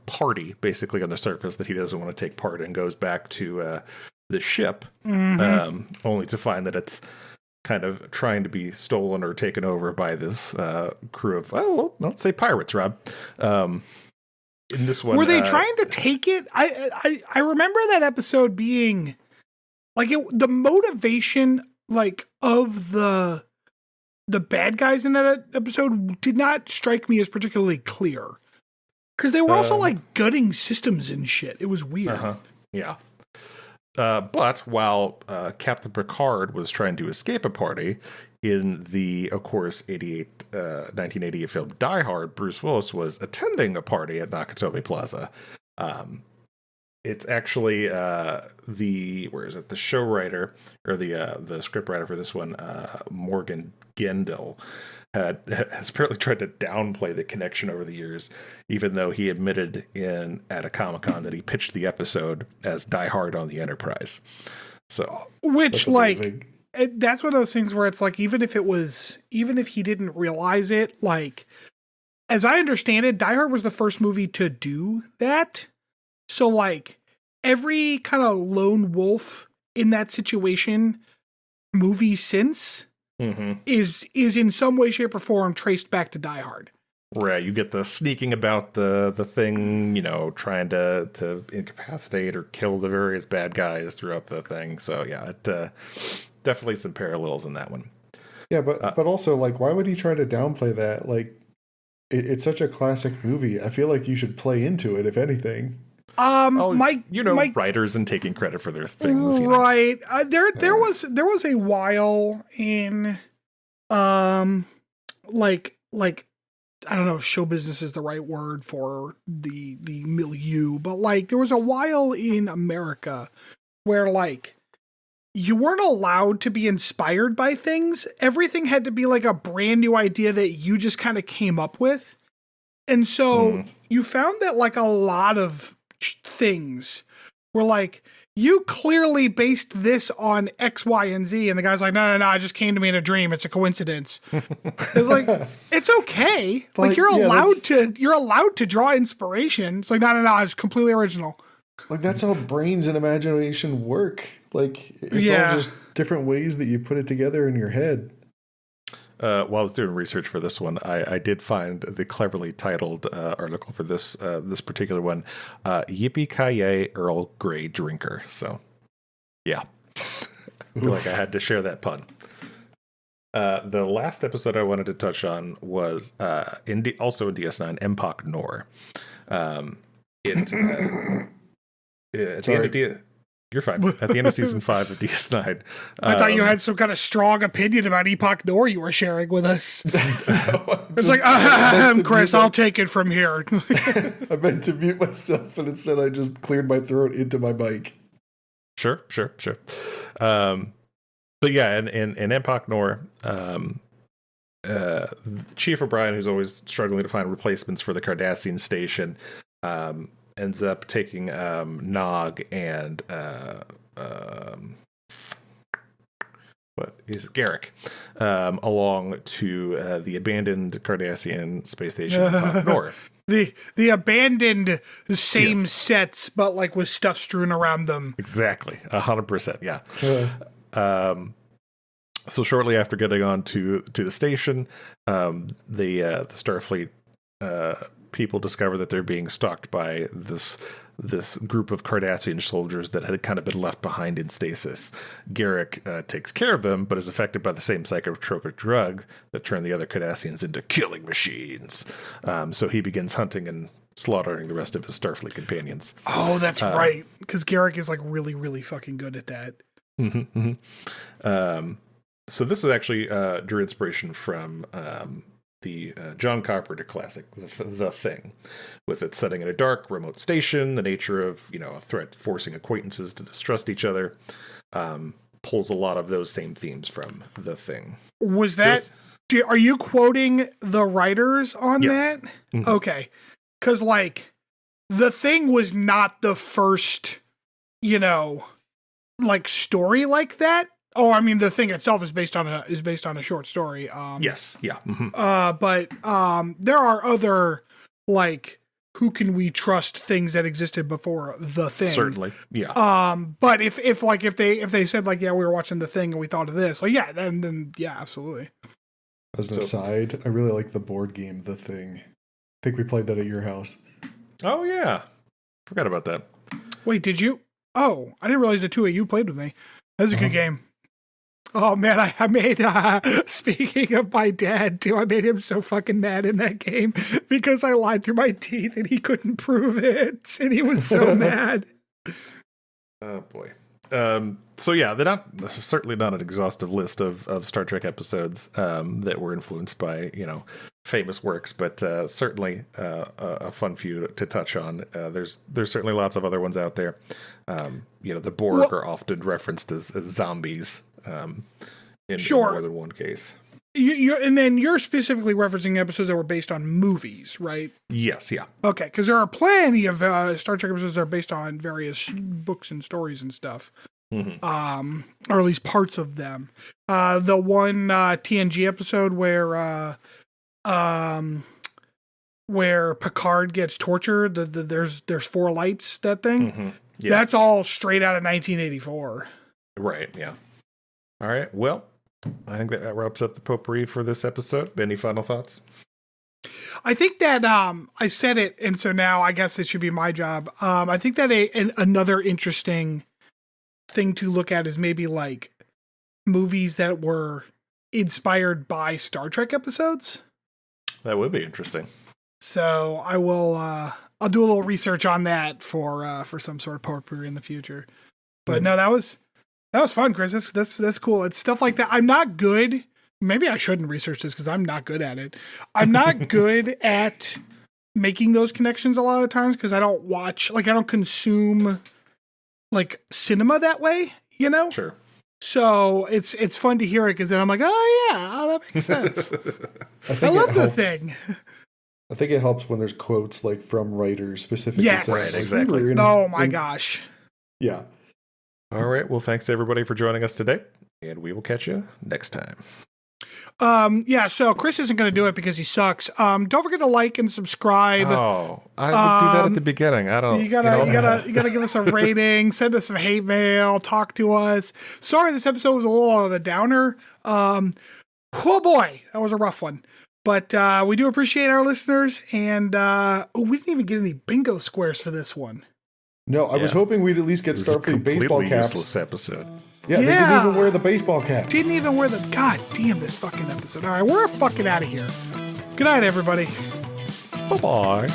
party, basically on the surface that he doesn't want to take part in, goes back to the ship, only to find that it's kind of trying to be stolen or taken over by this crew of, let's say pirates, Rob. In this one, were they trying to take it? I remember that episode being like the motivation of the bad guys in that episode did not strike me as particularly clear. Because they were also gutting systems and shit. It was weird. Yeah. But while Captain Picard was trying to escape a party in the, of course, 1988 film Die Hard, Bruce Willis was attending a party at Nakatomi Plaza. It's actually the showwriter or the scriptwriter for this one, Morgan Gendel, has apparently tried to downplay the connection over the years, even though he admitted at a Comic-Con that he pitched the episode as Die Hard on the Enterprise. So, which that's one of those things where it's like, even if he didn't realize it, as I understand it, Die Hard was the first movie to do that. So every kind of lone wolf in that situation movie since is in some way, shape, or form traced back to Die Hard. Right, you get the sneaking about the thing, trying to incapacitate or kill the various bad guys throughout the thing. So yeah, it definitely some parallels in that one. Yeah, but also why would he try to downplay that? It's such a classic movie. I feel like you should play into it, if anything. Writers and taking credit for their things, right? There was a while in, I don't know if show business is the right word for the milieu, but there was a while in America where you weren't allowed to be inspired by things. Everything had to be a brand new idea that you just kind of came up with, and so you found that a lot of things were you clearly based this on X, Y, and Z, and the guy's like, no, it just came to me in a dream. It's a coincidence. It's it's okay. You're allowed to draw inspiration. It's no, it's completely original. That's how brains and imagination work. It's all just different ways that you put it together in your head. While I was doing research for this one, I did find the cleverly titled article for this particular one, Yippee-Ki-Yay Earl Grey Drinker. So, yeah. I feel like I had to share that pun. The last episode I wanted to touch on was also in DS9, Empok Nor. At the end of You're fine. At the end of season 5 of DS9. I thought you had some kind of strong opinion about Epoch Nor you were sharing with us. It's like, Chris, I'll take it from here. I meant to mute myself, and instead I just cleared my throat into my mic. Sure. But yeah, in Epoch Nor, Chief O'Brien, who's always struggling to find replacements for the Cardassian station, ends up taking Nog and Garrick along to the abandoned Cardassian space station Epoch Nor. The abandoned same sets, but like with stuff strewn around them. Exactly, 100%. Yeah. So shortly after getting on to the station, the Starfleet people discover that they're being stalked by this group of Cardassian soldiers that had kind of been left behind in stasis. Garrick takes care of them, but is affected by the same psychotropic drug that turned the other Cardassians into killing machines. So he begins hunting and slaughtering the rest of his Starfleet companions. Oh, that's right. Because Garrick is like really, really fucking good at that. So this is actually drew inspiration from the John Carpenter classic, The Thing, with its setting in a dark, remote station, the nature of, a threat forcing acquaintances to distrust each other, pulls a lot of those same themes from The Thing. Was that... Are you quoting the writers on that? Mm-hmm. Okay. Because, like, The Thing was not the first, story like that. Oh, I mean, The Thing itself is based on a short story. Yes, yeah. Mm-hmm. But there are other who can we trust things that existed before The Thing. Certainly, yeah. But if they said we were watching The Thing and we thought of this, then yeah, absolutely. As an aside, I really like the board game The Thing. I think we played that at your house. Oh yeah, forgot about that. Wait, did you? Oh, I didn't realize the two of you played with me. That's a good game. Oh man, I made, speaking of my dad too, I made him so fucking mad in that game because I lied through my teeth and he couldn't prove it. And he was so mad. Oh boy. So yeah, they're certainly not an exhaustive list of Star Trek episodes that were influenced by, famous works, but certainly a fun few to touch on. There's certainly lots of other ones out there. The Borg are often referenced as zombies. In more than one case. And then you're specifically referencing episodes that were based on movies, right? Yes, yeah. Okay, because there are plenty of Star Trek episodes that are based on various books and stories and stuff. Mm-hmm. Or at least parts of them. The one TNG episode where Picard gets tortured, there's four lights, that thing. Mm-hmm. Yeah. That's all straight out of 1984. Right, yeah. All right, well, I think that wraps up the potpourri for this episode. Any final thoughts? I think that I said it, and so now I guess it should be my job. I think that another interesting thing to look at is maybe movies that were inspired by Star Trek episodes. That would be interesting. So I will. I'll do a little research on that for some sort of potpourri in the future. But no, that was fun, Chris. That's cool. It's stuff like that. I'm not good. Maybe I shouldn't research this because I'm not good at it. I'm not good at making those connections a lot of times because I don't watch, I don't consume cinema that way, Sure. So it's fun to hear it because then I'm like, oh yeah, that makes sense. I love The Thing. I think it helps when there's quotes from writers specifically. Yes, right, exactly. Oh my gosh. Yeah. All right. Well, thanks everybody for joining us today, and we will catch you next time. Yeah, so Chris isn't going to do it because he sucks. Don't forget to like and subscribe. Oh, I would do that at the beginning. I don't. You gotta give us a rating, send us some hate mail, talk to us. Sorry, this episode was a little of a downer. Oh boy, that was a rough one. But we do appreciate our listeners, and we didn't even get any bingo squares for this one. No, I was hoping we'd at least get Starfleet baseball caps. Useless episode. Yeah, they didn't even wear the baseball caps. Didn't even wear the... God damn this fucking episode. All right, we're fucking out of here. Good night, everybody. Bye-bye.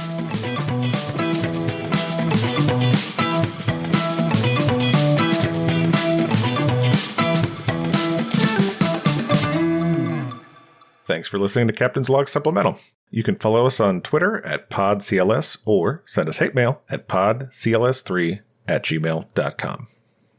Thanks for listening to Captain's Log Supplemental. You can follow us on Twitter at PodCLS or send us hate mail at podcls3@gmail.com.